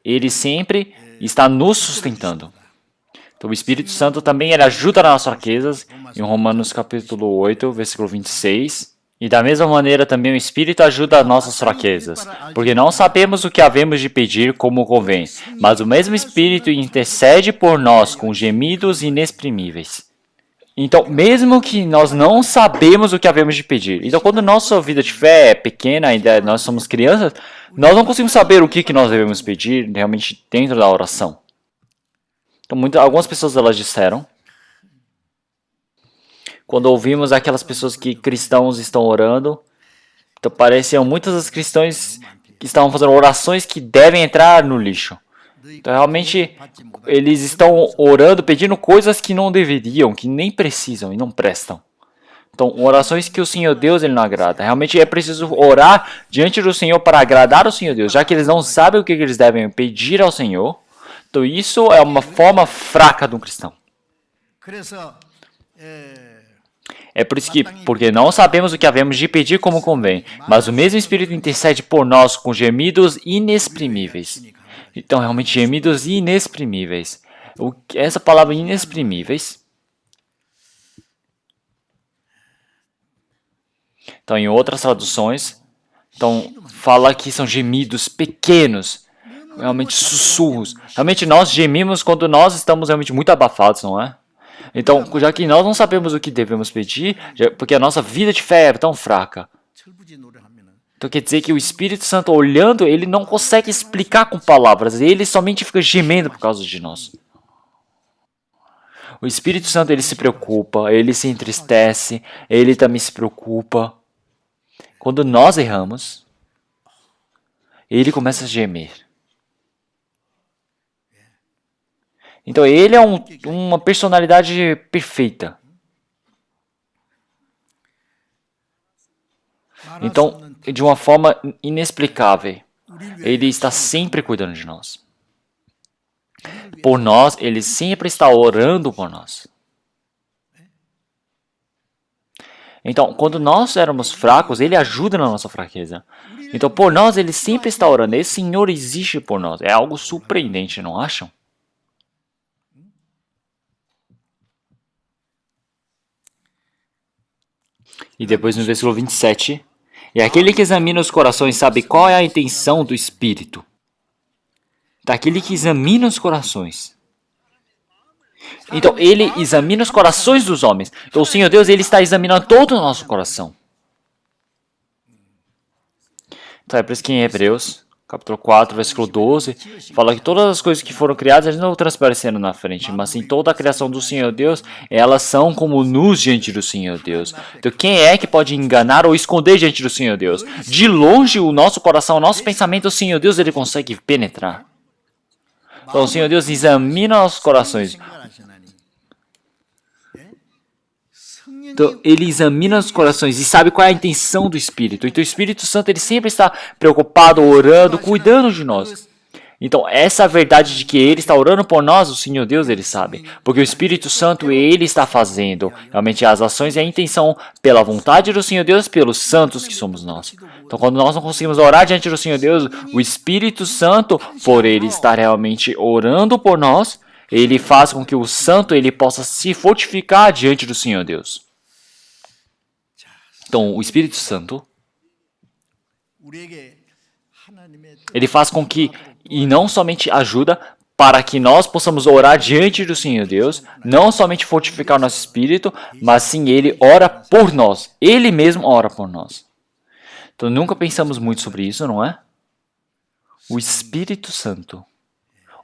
Ele sempre está nos sustentando. Então, o Espírito Santo também ele ajuda nas nossas fraquezas. Em Romanos capítulo 8, versículo 26. E da mesma maneira também o Espírito ajuda as nossas fraquezas, porque não sabemos o que havemos de pedir como convém, mas o mesmo Espírito intercede por nós com gemidos inexprimíveis. Então, mesmo que nós não sabemos o que havemos de pedir, então quando nossa vida de fé é pequena, ainda nós somos crianças, nós não conseguimos saber o que nós devemos pedir realmente dentro da oração. Então, algumas pessoas elas disseram, quando ouvimos aquelas pessoas que cristãos estão orando, então pareciam muitas das cristãs que estavam fazendo orações que devem entrar no lixo. Então realmente eles estão orando, pedindo coisas que não deveriam, que nem precisam e não prestam. Então orações que o Senhor Deus ele não agrada. Realmente é preciso orar diante do Senhor para agradar o Senhor Deus, já que eles não sabem o que eles devem pedir ao Senhor. Então isso é uma forma fraca de um cristão. É por isso que, porque não sabemos o que havemos de pedir como convém, mas o mesmo Espírito intercede por nós com gemidos inexprimíveis. Então, realmente, gemidos inexprimíveis. Essa palavra inexprimíveis, então, em outras traduções, então, fala que são gemidos pequenos, realmente sussurros. Realmente, nós gemimos quando nós estamos realmente muito abafados, não é? Então, já que nós não sabemos o que devemos pedir, porque a nossa vida de fé é tão fraca. Então quer dizer que o Espírito Santo olhando, ele não consegue explicar com palavras, ele somente fica gemendo por causa de nós. O Espírito Santo ele se preocupa, ele se entristece, ele também se preocupa. Quando nós erramos, ele começa a gemer. Então ele é uma personalidade perfeita. Então, de uma forma inexplicável, ele está sempre cuidando de nós. Por nós, ele sempre está orando por nós. Então, quando nós éramos fracos, ele ajuda na nossa fraqueza. Então, por nós, ele sempre está orando. Esse Senhor existe por nós. É algo surpreendente, não acham? E depois no versículo 27, e aquele que examina os corações sabe qual é a intenção do Espírito. Daquele que examina os corações. Então, ele examina os corações dos homens. Então, o Senhor Deus, ele está examinando todo o nosso coração. Então, é por isso que em Hebreus, capítulo 4, versículo 12, fala que todas as coisas que foram criadas, elas não transparecendo na frente, mas sim toda a criação do Senhor Deus, elas são como nus diante do Senhor Deus. Então, quem é que pode enganar ou esconder diante do Senhor Deus? De longe, o nosso coração, o nosso pensamento, o Senhor Deus, ele consegue penetrar. Então, o Senhor Deus examina nossos corações. Então, ele examina os corações e sabe qual é a intenção do Espírito. Então, o Espírito Santo ele sempre está preocupado, orando, cuidando de nós. Então, essa verdade de que ele está orando por nós, o Senhor Deus, ele sabe. Porque o Espírito Santo, ele está fazendo realmente as ações e a intenção pela vontade do Senhor Deus, pelos santos que somos nós. Então, quando nós não conseguimos orar diante do Senhor Deus, o Espírito Santo, por ele estar realmente orando por nós, ele faz com que o santo ele possa se fortificar diante do Senhor Deus. Então, o Espírito Santo, ele faz com que, e não somente ajuda, para que nós possamos orar diante do Senhor Deus, não somente fortificar o nosso espírito, mas sim Ele ora por nós. Ele mesmo ora por nós. Então, nunca pensamos muito sobre isso, não é? O Espírito Santo.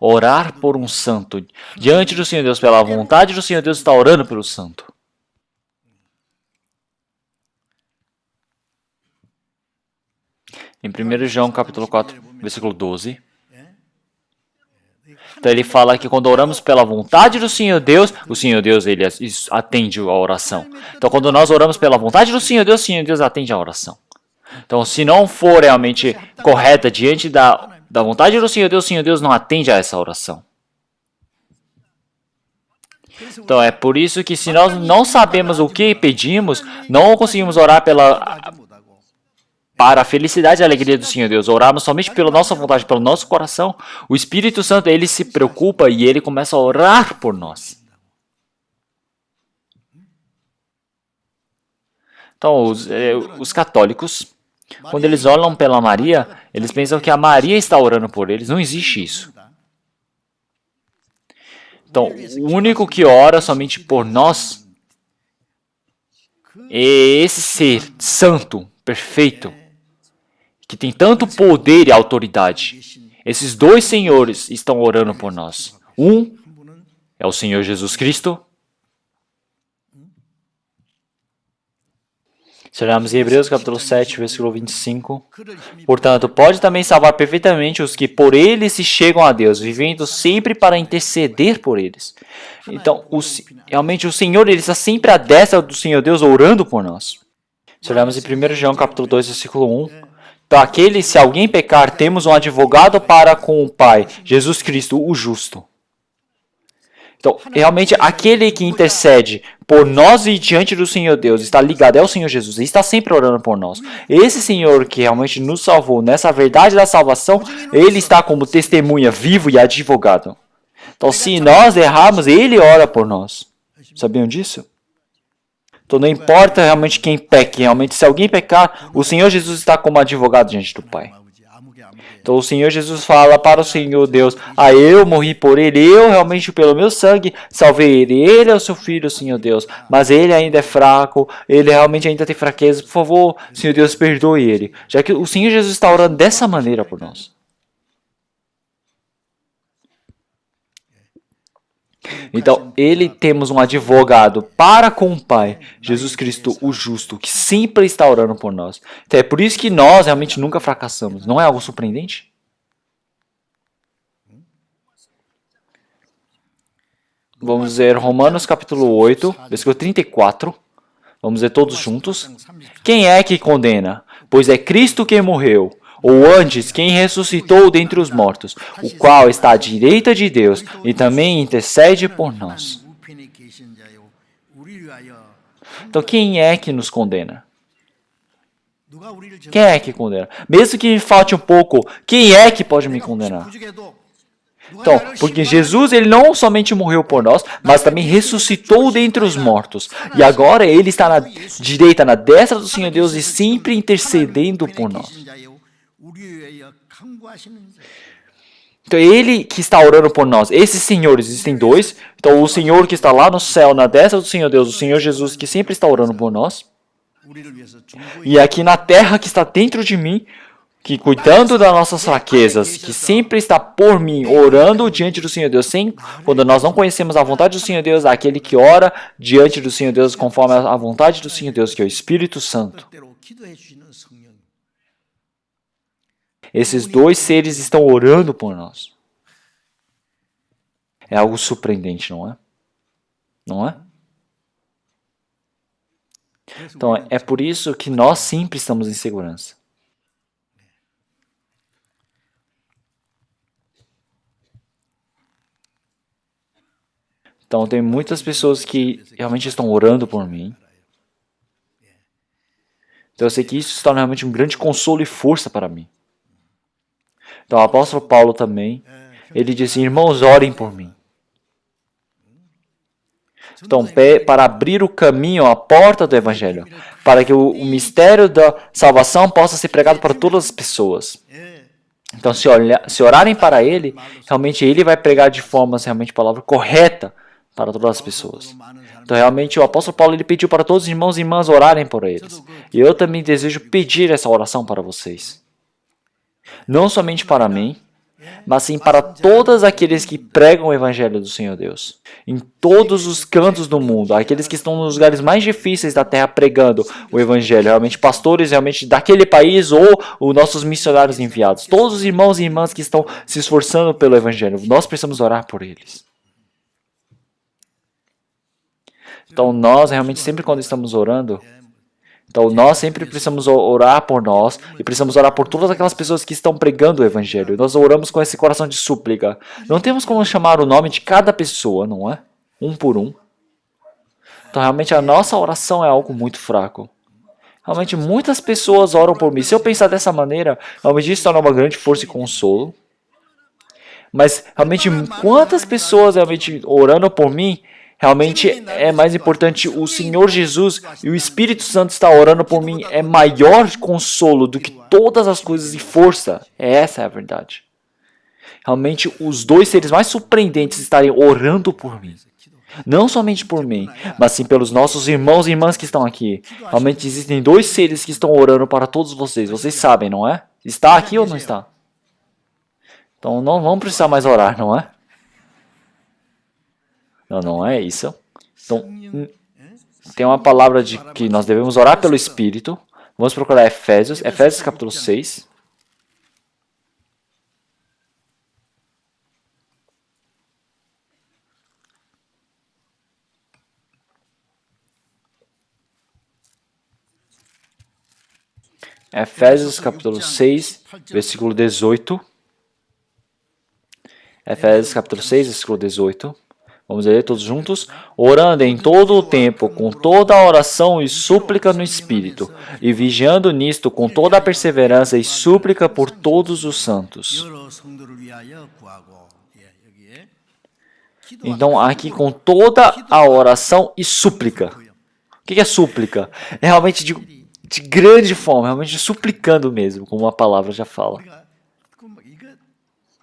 Orar por um santo. Diante do Senhor Deus, pela vontade do Senhor Deus, está orando pelo santo. Em 1 João capítulo 4, versículo 12. Então ele fala que quando oramos pela vontade do Senhor Deus, o Senhor Deus ele atende a oração. Então quando nós oramos pela vontade do Senhor Deus atende a oração. Então se não for realmente correta diante da vontade do Senhor Deus não atende a essa oração. Então é por isso que se nós não sabemos o que pedimos, não conseguimos orar para a felicidade e a alegria do Senhor Deus, orarmos somente pela nossa vontade, pelo nosso coração, o Espírito Santo ele se preocupa e ele começa a orar por nós. Então, os católicos, quando eles olham pela Maria, eles pensam que a Maria está orando por eles. Não existe isso. Então, o único que ora somente por nós é esse ser santo, perfeito, que tem tanto poder e autoridade. Esses dois senhores estão orando por nós. Um é o Senhor Jesus Cristo. Se olharmos em Hebreus capítulo 7, versículo 25. Portanto, pode também salvar perfeitamente os que por ele se chegam a Deus, vivendo sempre para interceder por eles. Então, realmente o Senhor ele está sempre à destra do Senhor Deus orando por nós. Se olharmos em 1 João capítulo 2, versículo 1. Então, se alguém pecar, temos um advogado para com o Pai, Jesus Cristo, o justo. Então, realmente, aquele que intercede por nós e diante do Senhor Deus, está ligado ao Senhor Jesus, e está sempre orando por nós. Esse Senhor que realmente nos salvou nessa verdade da salvação, ele está como testemunha vivo e advogado. Então, se nós errarmos, ele ora por nós. Sabiam disso? Então não importa realmente quem peque, realmente se alguém pecar, o Senhor Jesus está como advogado diante do Pai. Então o Senhor Jesus fala para o Senhor Deus, eu morri por ele, eu realmente pelo meu sangue salvei ele, ele é o seu filho, Senhor Deus, mas ele ainda é fraco, ele realmente ainda tem fraqueza, por favor, Senhor Deus, perdoe ele. Já que o Senhor Jesus está orando dessa maneira por nós. Então, temos um advogado para com o Pai, Jesus Cristo, o justo, que sempre está orando por nós. Então, é por isso que nós realmente nunca fracassamos. Não é algo surpreendente? Vamos ver Romanos capítulo 8, versículo 34. Vamos ver todos juntos. Quem é que condena? Pois é Cristo quem morreu. Ou antes, quem ressuscitou dentre os mortos, o qual está à direita de Deus e também intercede por nós. Então, quem é que nos condena? Quem é que condena? Mesmo que falte um pouco, quem é que pode me condenar? Então, porque Jesus ele não somente morreu por nós, mas também ressuscitou dentre os mortos. E agora ele está na direita, na destra do Senhor Deus e sempre intercedendo por nós. Então, ele que está orando por nós. Esses senhores, existem dois. Então, o Senhor que está lá no céu, na destra do Senhor Deus, o Senhor Jesus que sempre está orando por nós. E aqui na terra que está dentro de mim, que cuidando das nossas fraquezas, que sempre está por mim, orando diante do Senhor Deus. Quando nós não conhecemos a vontade do Senhor Deus, aquele que ora diante do Senhor Deus conforme a vontade do Senhor Deus, que é o Espírito Santo. Esses dois seres estão orando por nós. É algo surpreendente, não é? Não é? Então, é por isso que nós sempre estamos em segurança. Então, tem muitas pessoas que realmente estão orando por mim. Então, eu sei que isso se torna realmente um grande consolo e força para mim. Então, o apóstolo Paulo também, ele disse, irmãos, orem por mim. Então, para abrir o caminho, a porta do Evangelho, para que o mistério da salvação possa ser pregado para todas as pessoas. Então, se orarem para Ele, realmente Ele vai pregar de forma, realmente, a palavra correta para todas as pessoas. Então, realmente, o apóstolo Paulo ele pediu para todos os irmãos e irmãs orarem por eles. E eu também desejo pedir essa oração para vocês. Não somente para mim, mas sim para todos aqueles que pregam o Evangelho do Senhor Deus. Em todos os cantos do mundo, aqueles que estão nos lugares mais difíceis da terra pregando o Evangelho, realmente pastores realmente daquele país ou os nossos missionários enviados. Todos os irmãos e irmãs que estão se esforçando pelo Evangelho, nós precisamos orar por eles. Então nós realmente sempre quando estamos orando, então nós sempre precisamos orar por nós e precisamos orar por todas aquelas pessoas que estão pregando o Evangelho. Nós oramos com esse coração de súplica. Não temos como chamar o nome de cada pessoa, não é? Um por um. Então realmente a nossa oração é algo muito fraco. Realmente muitas pessoas oram por mim. Se eu pensar dessa maneira, realmente isso torna uma grande força e consolo. Mas realmente quantas pessoas realmente orando por mim, realmente é mais importante o Senhor Jesus e o Espírito Santo estar orando por mim é maior consolo do que todas as coisas e força. Essa é a verdade. Realmente os dois seres mais surpreendentes estarem orando por mim. Não somente por mim, mas sim pelos nossos irmãos e irmãs que estão aqui. Realmente existem dois seres que estão orando para todos vocês. Vocês sabem, não é? Está aqui ou não está? Então não vamos precisar mais orar, não é? Não é isso. Então, tem uma palavra de que nós devemos orar pelo Espírito. Vamos procurar Efésios capítulo 6. Efésios capítulo 6, versículo 18. Efésios capítulo 6, versículo 18. Vamos ler todos juntos. Orando em todo o tempo, com toda a oração e súplica no Espírito, e vigiando nisto com toda a perseverança e súplica por todos os santos. Então, aqui com toda a oração e súplica. O que é súplica? É realmente de grande forma, realmente suplicando mesmo, como a palavra já fala.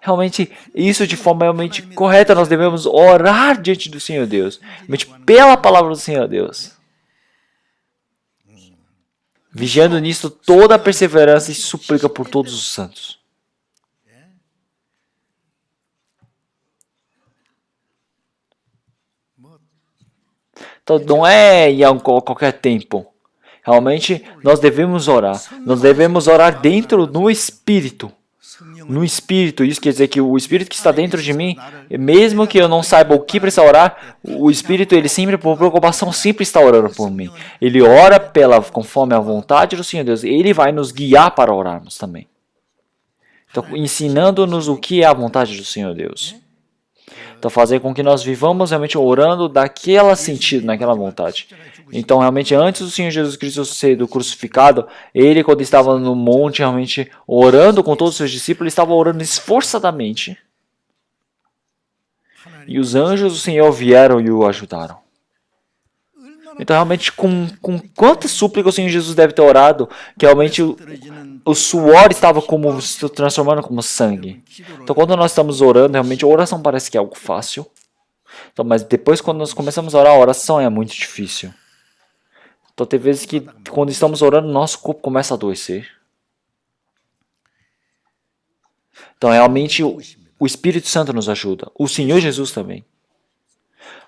Realmente, isso de forma realmente correta, nós devemos orar diante do Senhor Deus. Realmente pela palavra do Senhor Deus. Vigiando nisto toda a perseverança e súplica por todos os santos. Então, não é em qualquer tempo. Realmente, nós devemos orar. Nós devemos orar dentro no Espírito. No Espírito, isso quer dizer que o Espírito que está dentro de mim, mesmo que eu não saiba o que precisa orar, o Espírito, ele sempre, por preocupação, sempre está orando por mim. Ele ora conforme a vontade do Senhor Deus. Ele vai nos guiar para orarmos também. Então, ensinando-nos o que é a vontade do Senhor Deus. Então, fazer com que nós vivamos realmente orando daquele sentido, naquela vontade. Então, realmente, antes do Senhor Jesus Cristo ser crucificado, ele, quando estava no monte, realmente orando com todos os seus discípulos, ele estava orando esforçadamente. E os anjos do Senhor vieram e o ajudaram. Então, realmente, com quantas súplicas o Senhor Jesus deve ter orado, que realmente o suor estava se transformando como sangue. Então, quando nós estamos orando, realmente a oração parece que é algo fácil. Então, mas depois, quando nós começamos a orar, a oração é muito difícil. Então, tem vezes que, quando estamos orando, nosso corpo começa a adoecer. Então, realmente, o Espírito Santo nos ajuda. O Senhor Jesus também.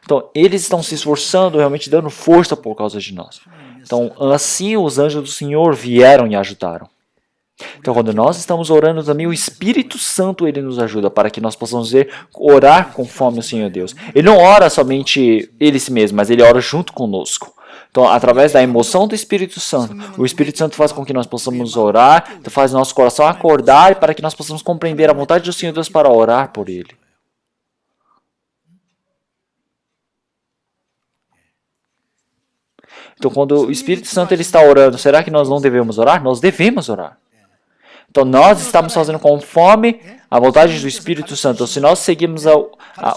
Então, eles estão se esforçando, realmente dando força por causa de nós. Então, assim, os anjos do Senhor vieram e ajudaram. Então, quando nós estamos orando também, o Espírito Santo ele nos ajuda para que nós possamos orar conforme o Senhor Deus. Ele não ora somente ele si mesmo, mas ele ora junto conosco. Então, através da emoção do Espírito Santo, o Espírito Santo faz com que nós possamos orar, faz nosso coração acordar para que nós possamos compreender a vontade do Senhor Deus para orar por Ele. Então, quando o Espírito Santo ele está orando, será que nós não devemos orar? Nós devemos orar. Então nós estamos fazendo conforme a vontade do Espírito Santo. Então, se nós seguimos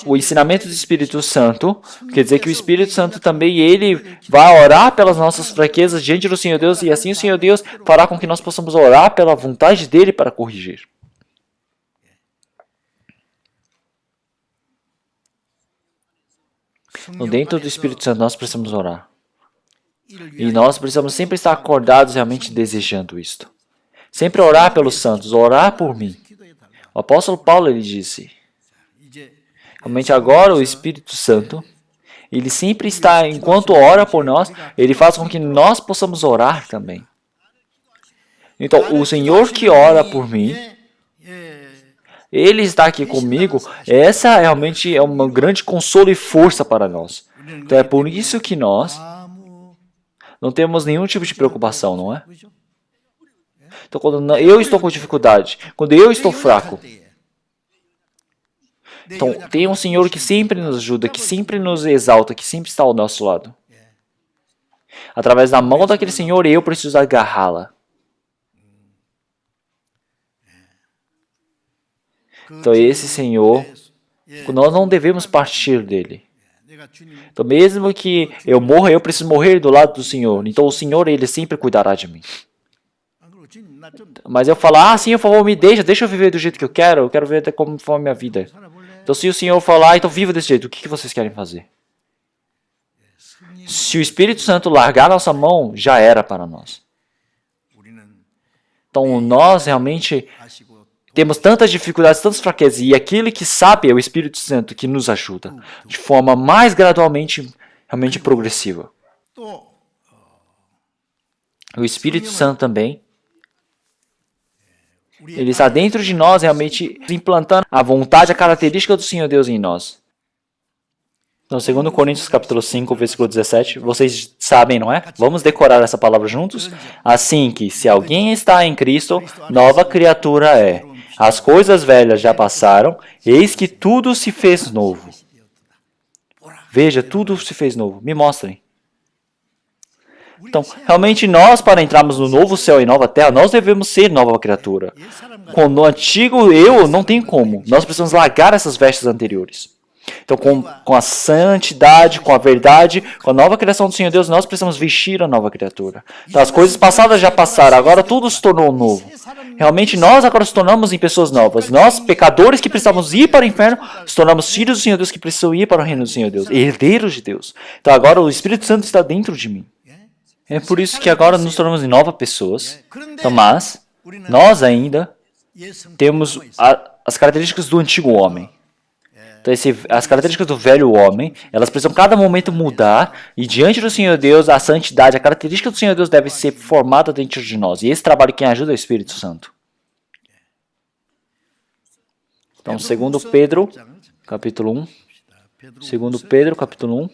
o ensinamento do Espírito Santo, quer dizer que o Espírito Santo também ele vai orar pelas nossas fraquezas diante do Senhor Deus, e assim o Senhor Deus fará com que nós possamos orar pela vontade dele para corrigir. Então, dentro do Espírito Santo nós precisamos orar. E nós precisamos sempre estar acordados realmente desejando isto. Sempre orar pelos santos, orar por mim. O apóstolo Paulo ele disse, realmente agora o Espírito Santo, ele sempre está, enquanto ora por nós, ele faz com que nós possamos orar também. Então, o Senhor que ora por mim, ele está aqui comigo, essa realmente é um grande consolo e força para nós. Então, é por isso que nós não temos nenhum tipo de preocupação, não é? Então, quando eu estou com dificuldade, quando eu estou fraco, então tem um Senhor que sempre nos ajuda, que sempre nos exalta, que sempre está ao nosso lado. Através da mão daquele Senhor, eu preciso agarrá-la. Então, esse Senhor, nós não devemos partir dele. Então, mesmo que eu morra, eu preciso morrer do lado do Senhor. Então, o Senhor, ele sempre cuidará de mim. Mas eu falar, sim, por favor, deixa eu viver do jeito que eu quero ver até como for a minha vida. Então, se o Senhor falar, então viva desse jeito, o que vocês querem fazer? Se o Espírito Santo largar nossa mão, já era para nós. Então, nós realmente temos tantas dificuldades, tantas fraquezas, e aquele que sabe é o Espírito Santo que nos ajuda, de forma mais gradualmente, realmente progressiva. O Espírito Santo também, ele está dentro de nós, realmente implantando a vontade, a característica do Senhor Deus em nós. Então, 2 Coríntios capítulo 5, versículo 17, vocês sabem, não é? Vamos decorar essa palavra juntos? Assim que, se alguém está em Cristo, nova criatura é. As coisas velhas já passaram, eis que tudo se fez novo. Veja, tudo se fez novo. Me mostrem. Então, realmente nós, para entrarmos no novo céu e nova terra, nós devemos ser nova criatura. Com o antigo eu, não tem como. Nós precisamos largar essas vestes anteriores. Então, com a santidade, com a verdade, com a nova criação do Senhor Deus, nós precisamos vestir a nova criatura. Então, as coisas passadas já passaram, agora tudo se tornou novo. Realmente, nós agora nos tornamos em pessoas novas. Nós, pecadores que precisamos ir para o inferno, nos tornamos filhos do Senhor Deus que precisam ir para o reino do Senhor Deus, herdeiros de Deus. Então, agora o Espírito Santo está dentro de mim. É por isso que agora nos tornamos em novas pessoas. Então, mas, nós ainda temos as características do antigo homem. Então, as características do velho homem, elas precisam cada momento mudar, e diante do Senhor Deus, a santidade, a característica do Senhor Deus deve ser formada dentro de nós. E esse trabalho quem ajuda é o Espírito Santo. Então, 2 Pedro, capítulo 1. 2 Pedro, capítulo 1.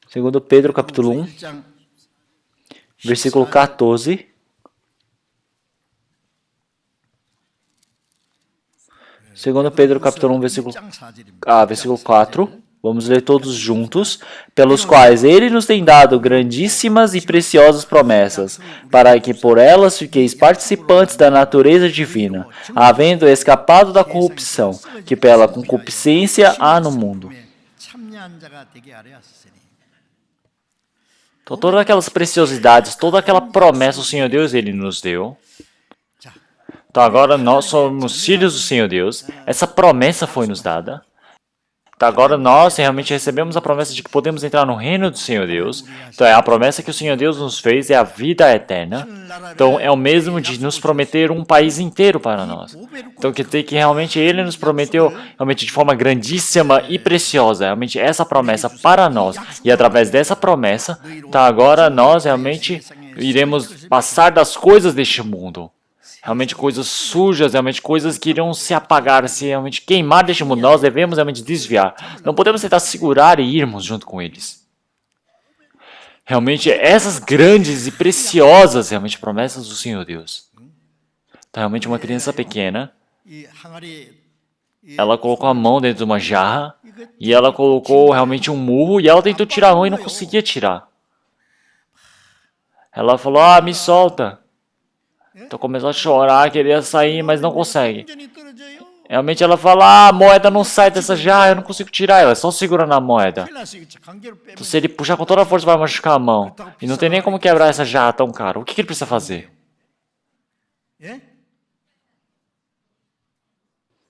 Segundo Pedro, capítulo 1, versículo 14. Segundo Pedro, capítulo 1, versículo 4. Vamos ler todos juntos. Pelos quais ele nos tem dado grandíssimas e preciosas promessas, para que por elas fiqueis participantes da natureza divina, havendo escapado da corrupção, que pela concupiscência há no mundo. Então, todas aquelas preciosidades, toda aquela promessa o Senhor Deus ele nos deu. Então, agora nós somos filhos do Senhor Deus. Essa promessa foi nos dada. Então, agora nós realmente recebemos a promessa de que podemos entrar no reino do Senhor Deus. Então, é a promessa que o Senhor Deus nos fez, é a vida eterna. Então, é o mesmo de nos prometer um país inteiro para nós. Então, quer dizer que realmente Ele nos prometeu realmente de forma grandíssima e preciosa, realmente essa promessa para nós. E através dessa promessa, então agora nós realmente iremos passar das coisas deste mundo. Realmente coisas sujas, realmente coisas que irão se apagar, se realmente queimar deste mundo. Nós devemos realmente desviar. Não podemos tentar segurar e irmos junto com eles. Realmente essas grandes e preciosas realmente promessas do Senhor Deus. Então realmente uma criança pequena, ela colocou a mão dentro de uma jarra e ela colocou realmente um murro e ela tentou tirar a mão e não conseguia tirar. Ela falou, ah, me solta. Então começou a chorar, queria sair, mas não consegue. Realmente ela fala, ah, a moeda não sai dessa jarra, eu não consigo tirar ela, é só segurando a moeda. Então se ele puxar com toda a força vai machucar a mão. E não tem nem como quebrar essa jarra tão cara. O que ele precisa fazer?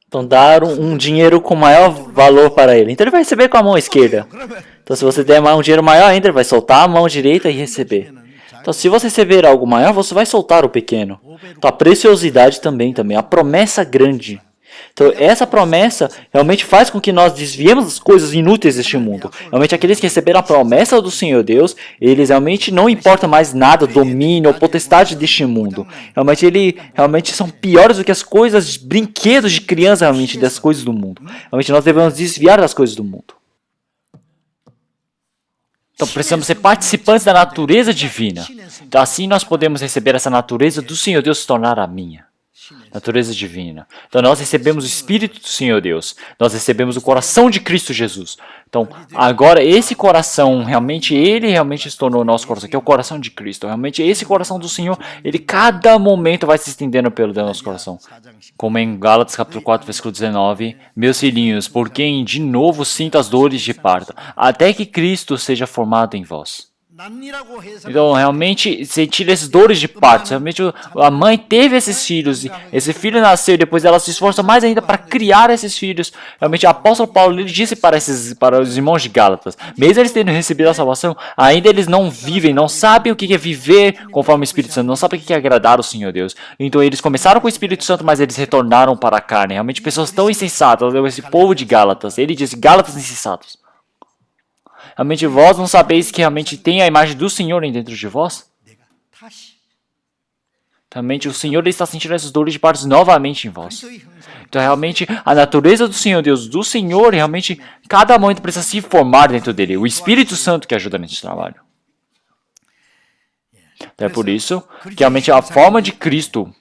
Então dar um dinheiro com maior valor para ele. Então ele vai receber com a mão esquerda. Então se você der um dinheiro maior ainda, ele vai soltar a mão direita e receber. Então se você receber algo maior, você vai soltar o pequeno. Então a preciosidade também, a promessa grande. Então essa promessa realmente faz com que nós desviemos das coisas inúteis deste mundo. Realmente aqueles que receberam a promessa do Senhor Deus, eles realmente não importa mais nada, domínio ou potestade deste mundo. Realmente são piores do que as coisas, brinquedos de criança realmente das coisas do mundo. Realmente nós devemos desviar das coisas do mundo. Então precisamos ser participantes da natureza divina. Então assim nós podemos receber essa natureza do Senhor Deus se tornar a minha. Natureza divina. Então nós recebemos o Espírito do Senhor Deus. Nós recebemos o coração de Cristo Jesus. Então agora esse coração, ele realmente se tornou o nosso coração, que é o coração de Cristo. Realmente esse coração do Senhor, ele cada momento vai se estendendo pelo nosso coração. Como em Gálatas capítulo 4, versículo 19, meus filhinhos, por quem de novo sinto as dores de parto, até que Cristo seja formado em vós. Então, realmente, sentir esses dores de parto. Realmente, a mãe teve esses filhos, e esse filho nasceu, e depois ela se esforça mais ainda para criar esses filhos. Realmente, o apóstolo Paulo ele disse para os irmãos de Gálatas, mesmo eles tendo recebido a salvação, ainda eles não vivem, não sabem o que é viver conforme o Espírito Santo, não sabem o que é agradar o Senhor Deus. Então, eles começaram com o Espírito Santo, mas eles retornaram para a carne. Realmente, pessoas tão insensatas, esse povo de Gálatas. Ele disse, Gálatas insensatos. Realmente vós não sabeis que realmente tem a imagem do Senhor dentro de vós? Realmente o Senhor está sentindo essas dores de parto novamente em vós. Então realmente a natureza do Senhor Deus, do Senhor, realmente cada momento precisa se formar dentro dele. O Espírito Santo que ajuda nesse trabalho. Então é por isso que realmente a forma de Cristo,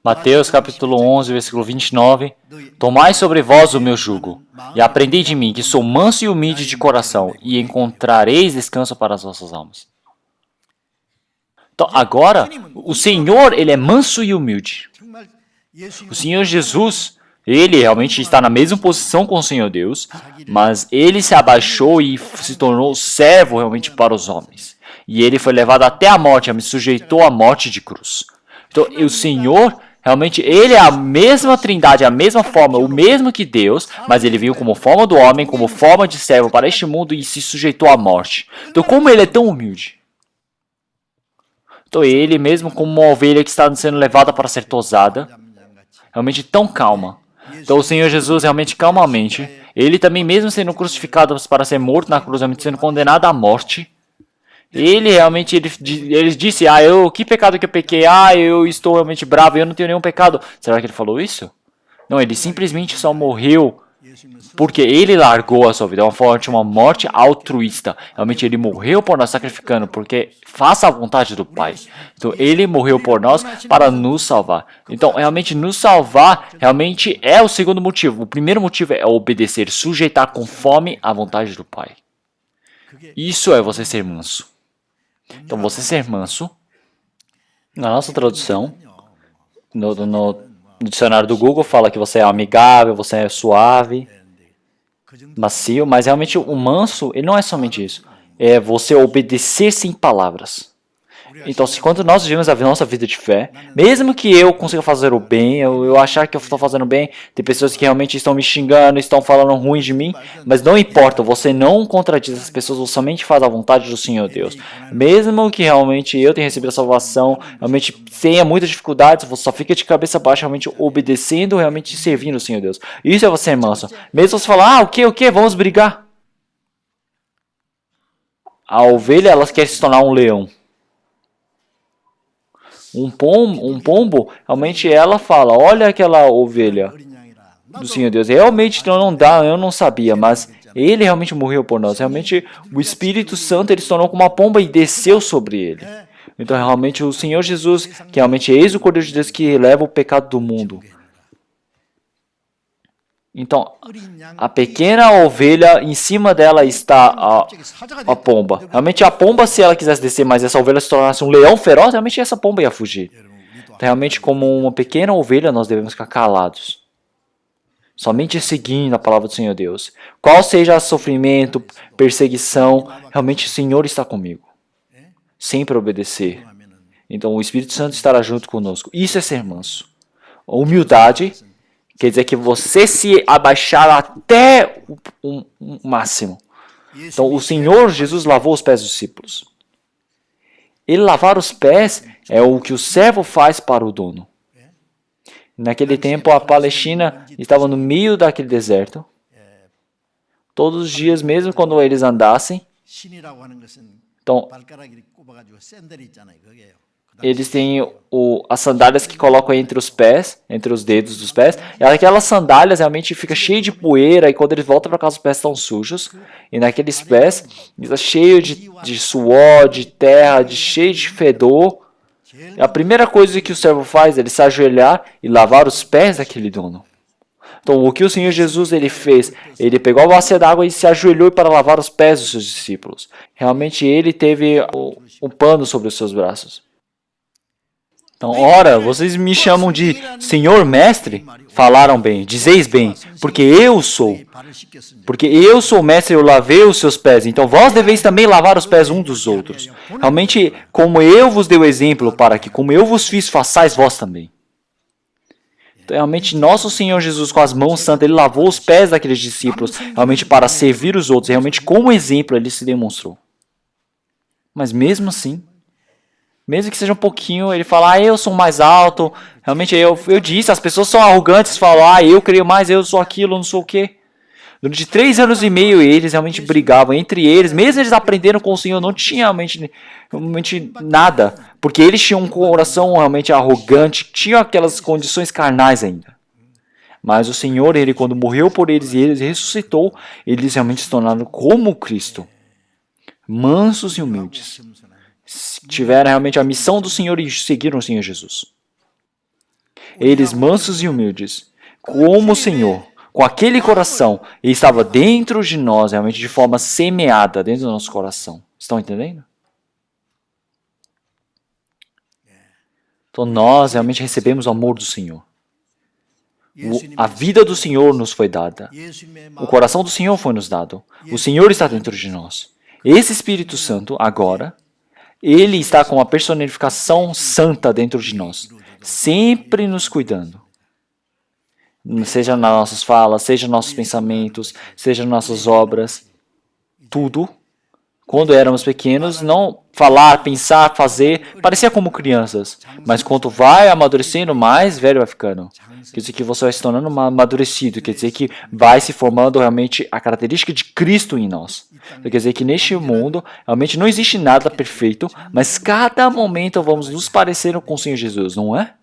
Mateus capítulo 11, versículo 29, tomai sobre vós o meu jugo, e aprendei de mim, que sou manso e humilde de coração, e encontrareis descanso para as vossas almas. Então agora, o Senhor, ele é manso e humilde. O Senhor Jesus, ele realmente está na mesma posição com o Senhor Deus, mas ele se abaixou e se tornou servo realmente para os homens. E ele foi levado até a morte, me sujeitou à morte de cruz. Então o Senhor, realmente, ele é a mesma trindade, a mesma forma, o mesmo que Deus, mas ele veio como forma do homem, como forma de servo para este mundo e se sujeitou à morte. Então, como ele é tão humilde? Então, ele mesmo como uma ovelha que está sendo levada para ser tosada, realmente tão calma. Então, o Senhor Jesus, realmente calmamente, ele também mesmo sendo crucificado para ser morto na cruz, realmente sendo condenado à morte, ele realmente, ele disse, que pecado que eu pequei? Eu estou realmente bravo, eu não tenho nenhum pecado. Será que ele falou isso? Não, ele simplesmente só morreu porque ele largou a sua vida, uma morte altruísta. Realmente ele morreu por nós, sacrificando, porque faça a vontade do Pai. Então ele morreu por nós para nos salvar. Então realmente nos salvar, realmente é o segundo motivo. O primeiro motivo é obedecer, sujeitar conforme a vontade do Pai. Isso é você ser manso. Então, você ser manso, na nossa tradução, no dicionário do Google fala que você é amigável, você é suave, macio, mas realmente o manso, ele não é somente isso. É você obedecer sem palavras. Então, quando nós vivemos a nossa vida de fé, mesmo que eu consiga fazer o bem, eu achar que eu estou fazendo bem, tem pessoas que realmente estão me xingando, estão falando ruim de mim, mas não importa, você não contradiz as pessoas, você somente faz a vontade do Senhor Deus. Mesmo que realmente eu tenha recebido a salvação, realmente tenha muitas dificuldades, você só fica de cabeça baixa, realmente obedecendo, realmente servindo o Senhor Deus. Isso é você manso. Mesmo você falar, o que, vamos brigar. A ovelha, ela quer se tornar um leão. Um pombo, realmente ela fala, olha aquela ovelha do Senhor Deus. Realmente não dá, eu não sabia, mas ele realmente morreu por nós. Realmente o Espírito Santo ele se tornou como uma pomba e desceu sobre ele. Então realmente o Senhor Jesus, que realmente é eis o Cordeiro de Deus que leva o pecado do mundo. Então, a pequena ovelha, em cima dela está a pomba. Realmente a pomba, se ela quisesse descer, mas essa ovelha se tornasse um leão feroz, realmente essa pomba ia fugir. Então, realmente, como uma pequena ovelha, nós devemos ficar calados. Somente seguindo a palavra do Senhor Deus. Qual seja o sofrimento, perseguição, realmente o Senhor está comigo. Sempre obedecer. Então, o Espírito Santo estará junto conosco. Isso é ser manso. A humildade quer dizer que você se abaixar até o máximo. Então, o Senhor Jesus lavou os pés dos discípulos. Ele lavar os pés é o que o servo faz para o dono. Naquele tempo, a Palestina estava no meio daquele deserto. Todos os dias, mesmo quando eles andassem, então, eles têm as sandálias que colocam entre os pés, entre os dedos dos pés, e aquelas sandálias realmente ficam cheias de poeira, e quando eles voltam para casa os pés estão sujos, e naqueles pés está cheio de suor, de terra, cheio de fedor. E a primeira coisa que o servo faz é ele se ajoelhar e lavar os pés daquele dono. Então, o que o Senhor Jesus ele fez? Ele pegou a bacia d'água e se ajoelhou para lavar os pés dos seus discípulos. Realmente, ele teve um pano sobre os seus braços. Então, ora, vocês me chamam de Senhor Mestre? Falaram bem, dizeis bem, porque eu sou. Porque eu sou mestre, eu lavei os seus pés. Então, vós deveis também lavar os pés um dos outros. Realmente, como eu vos dei o exemplo, para que como eu vos fiz, façais vós também. Então, realmente, nosso Senhor Jesus, com as mãos santas, ele lavou os pés daqueles discípulos, realmente para servir os outros. Realmente, como exemplo, ele se demonstrou. Mas mesmo assim, mesmo que seja um pouquinho, ele fala, eu sou mais alto. Realmente, eu disse, as pessoas são arrogantes, falam, eu creio mais, eu sou aquilo, não sou o quê. Durante 3 anos e meio, eles realmente brigavam entre eles. Mesmo eles aprendendo com o Senhor, não tinha realmente nada. Porque eles tinham um coração realmente arrogante, tinham aquelas condições carnais ainda. Mas o Senhor, ele quando morreu por eles e eles ressuscitou, eles realmente se tornaram como Cristo. Mansos e humildes. Tiveram realmente a missão do Senhor e seguiram o Senhor Jesus. Eles mansos e humildes, como o Senhor, com aquele coração, ele estava dentro de nós, realmente de forma semeada, dentro do nosso coração. Estão entendendo? Então nós realmente recebemos o amor do Senhor. A vida do Senhor nos foi dada. O coração do Senhor foi nos dado. O Senhor está dentro de nós. Esse Espírito Santo, agora, ele está com a personificação santa dentro de nós, sempre nos cuidando. Seja nas nossas falas, seja nos nossos pensamentos, seja nas nossas obras, tudo. Quando éramos pequenos, não falar, pensar, fazer, parecia como crianças. Mas quando vai amadurecendo, mais velho vai ficando. Quer dizer que você vai se tornando amadurecido, quer dizer que vai se formando realmente a característica de Cristo em nós. Quer dizer que neste mundo, realmente não existe nada perfeito, mas cada momento vamos nos parecer com o Senhor Jesus, não é?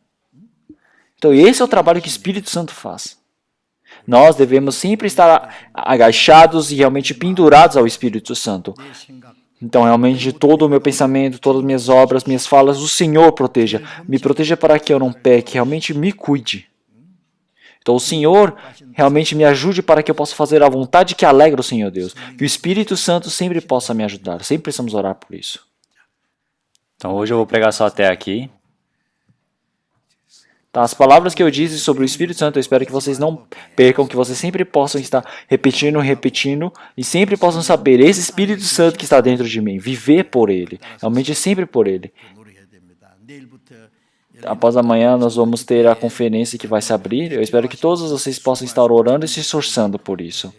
Então esse é o trabalho que o Espírito Santo faz. Nós devemos sempre estar agachados e realmente pendurados ao Espírito Santo. Então, realmente, todo o meu pensamento, todas as minhas obras, minhas falas, o Senhor proteja. Me proteja para que eu não peque, realmente me cuide. Então, o Senhor realmente me ajude para que eu possa fazer a vontade que alegra o Senhor Deus. Que o Espírito Santo sempre possa me ajudar. Sempre precisamos orar por isso. Então, hoje eu vou pregar só até aqui. Tá, as palavras que eu disse sobre o Espírito Santo, eu espero que vocês não percam, que vocês sempre possam estar repetindo e sempre possam saber, esse Espírito Santo que está dentro de mim, viver por ele, realmente sempre por ele. Após amanhã nós vamos ter a conferência que vai se abrir, eu espero que todos vocês possam estar orando e se esforçando por isso.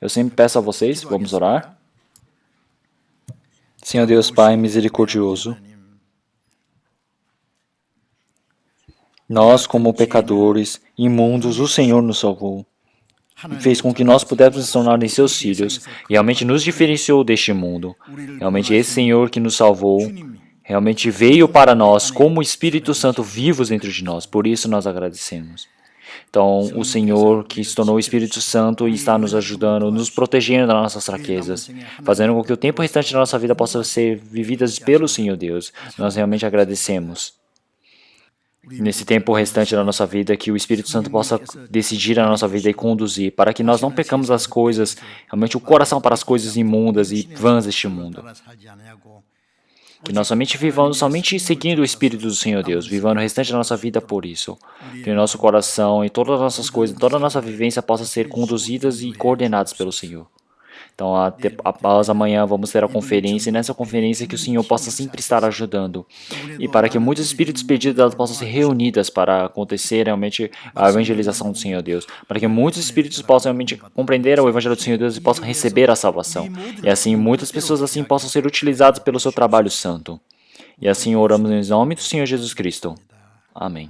Eu sempre peço a vocês, vamos orar. Senhor Deus Pai misericordioso, nós, como pecadores, imundos, o Senhor nos salvou. Fez com que nós pudéssemos nos tornar em seus filhos e realmente nos diferenciou deste mundo. Realmente esse Senhor que nos salvou, realmente veio para nós como Espírito Santo vivos dentro de nós. Por isso nós agradecemos. Então, o Senhor que se tornou o Espírito Santo e está nos ajudando, nos protegendo das nossas fraquezas, fazendo com que o tempo restante da nossa vida possa ser vividas pelo Senhor Deus. Nós realmente agradecemos. nesse tempo restante da nossa vida, que o Espírito Santo possa decidir a nossa vida e conduzir, para que nós não pecamos as coisas, realmente o coração para as coisas imundas e vãs deste mundo. Que nós somente vivamos somente seguindo o Espírito do Senhor Deus, vivando o restante da nossa vida por isso. Que o nosso coração e todas as nossas coisas, toda a nossa vivência possa ser conduzidas e coordenadas pelo Senhor. Então, após amanhã, vamos ter a conferência, e nessa conferência que o Senhor possa sempre estar ajudando. E para que muitos espíritos perdidos elas possam ser reunidas para acontecer realmente a evangelização do Senhor Deus. Para que muitos espíritos possam realmente compreender o Evangelho do Senhor Deus e possam receber a salvação. E assim, muitas pessoas assim possam ser utilizadas pelo seu trabalho santo. E assim oramos em nome do Senhor Jesus Cristo. Amém.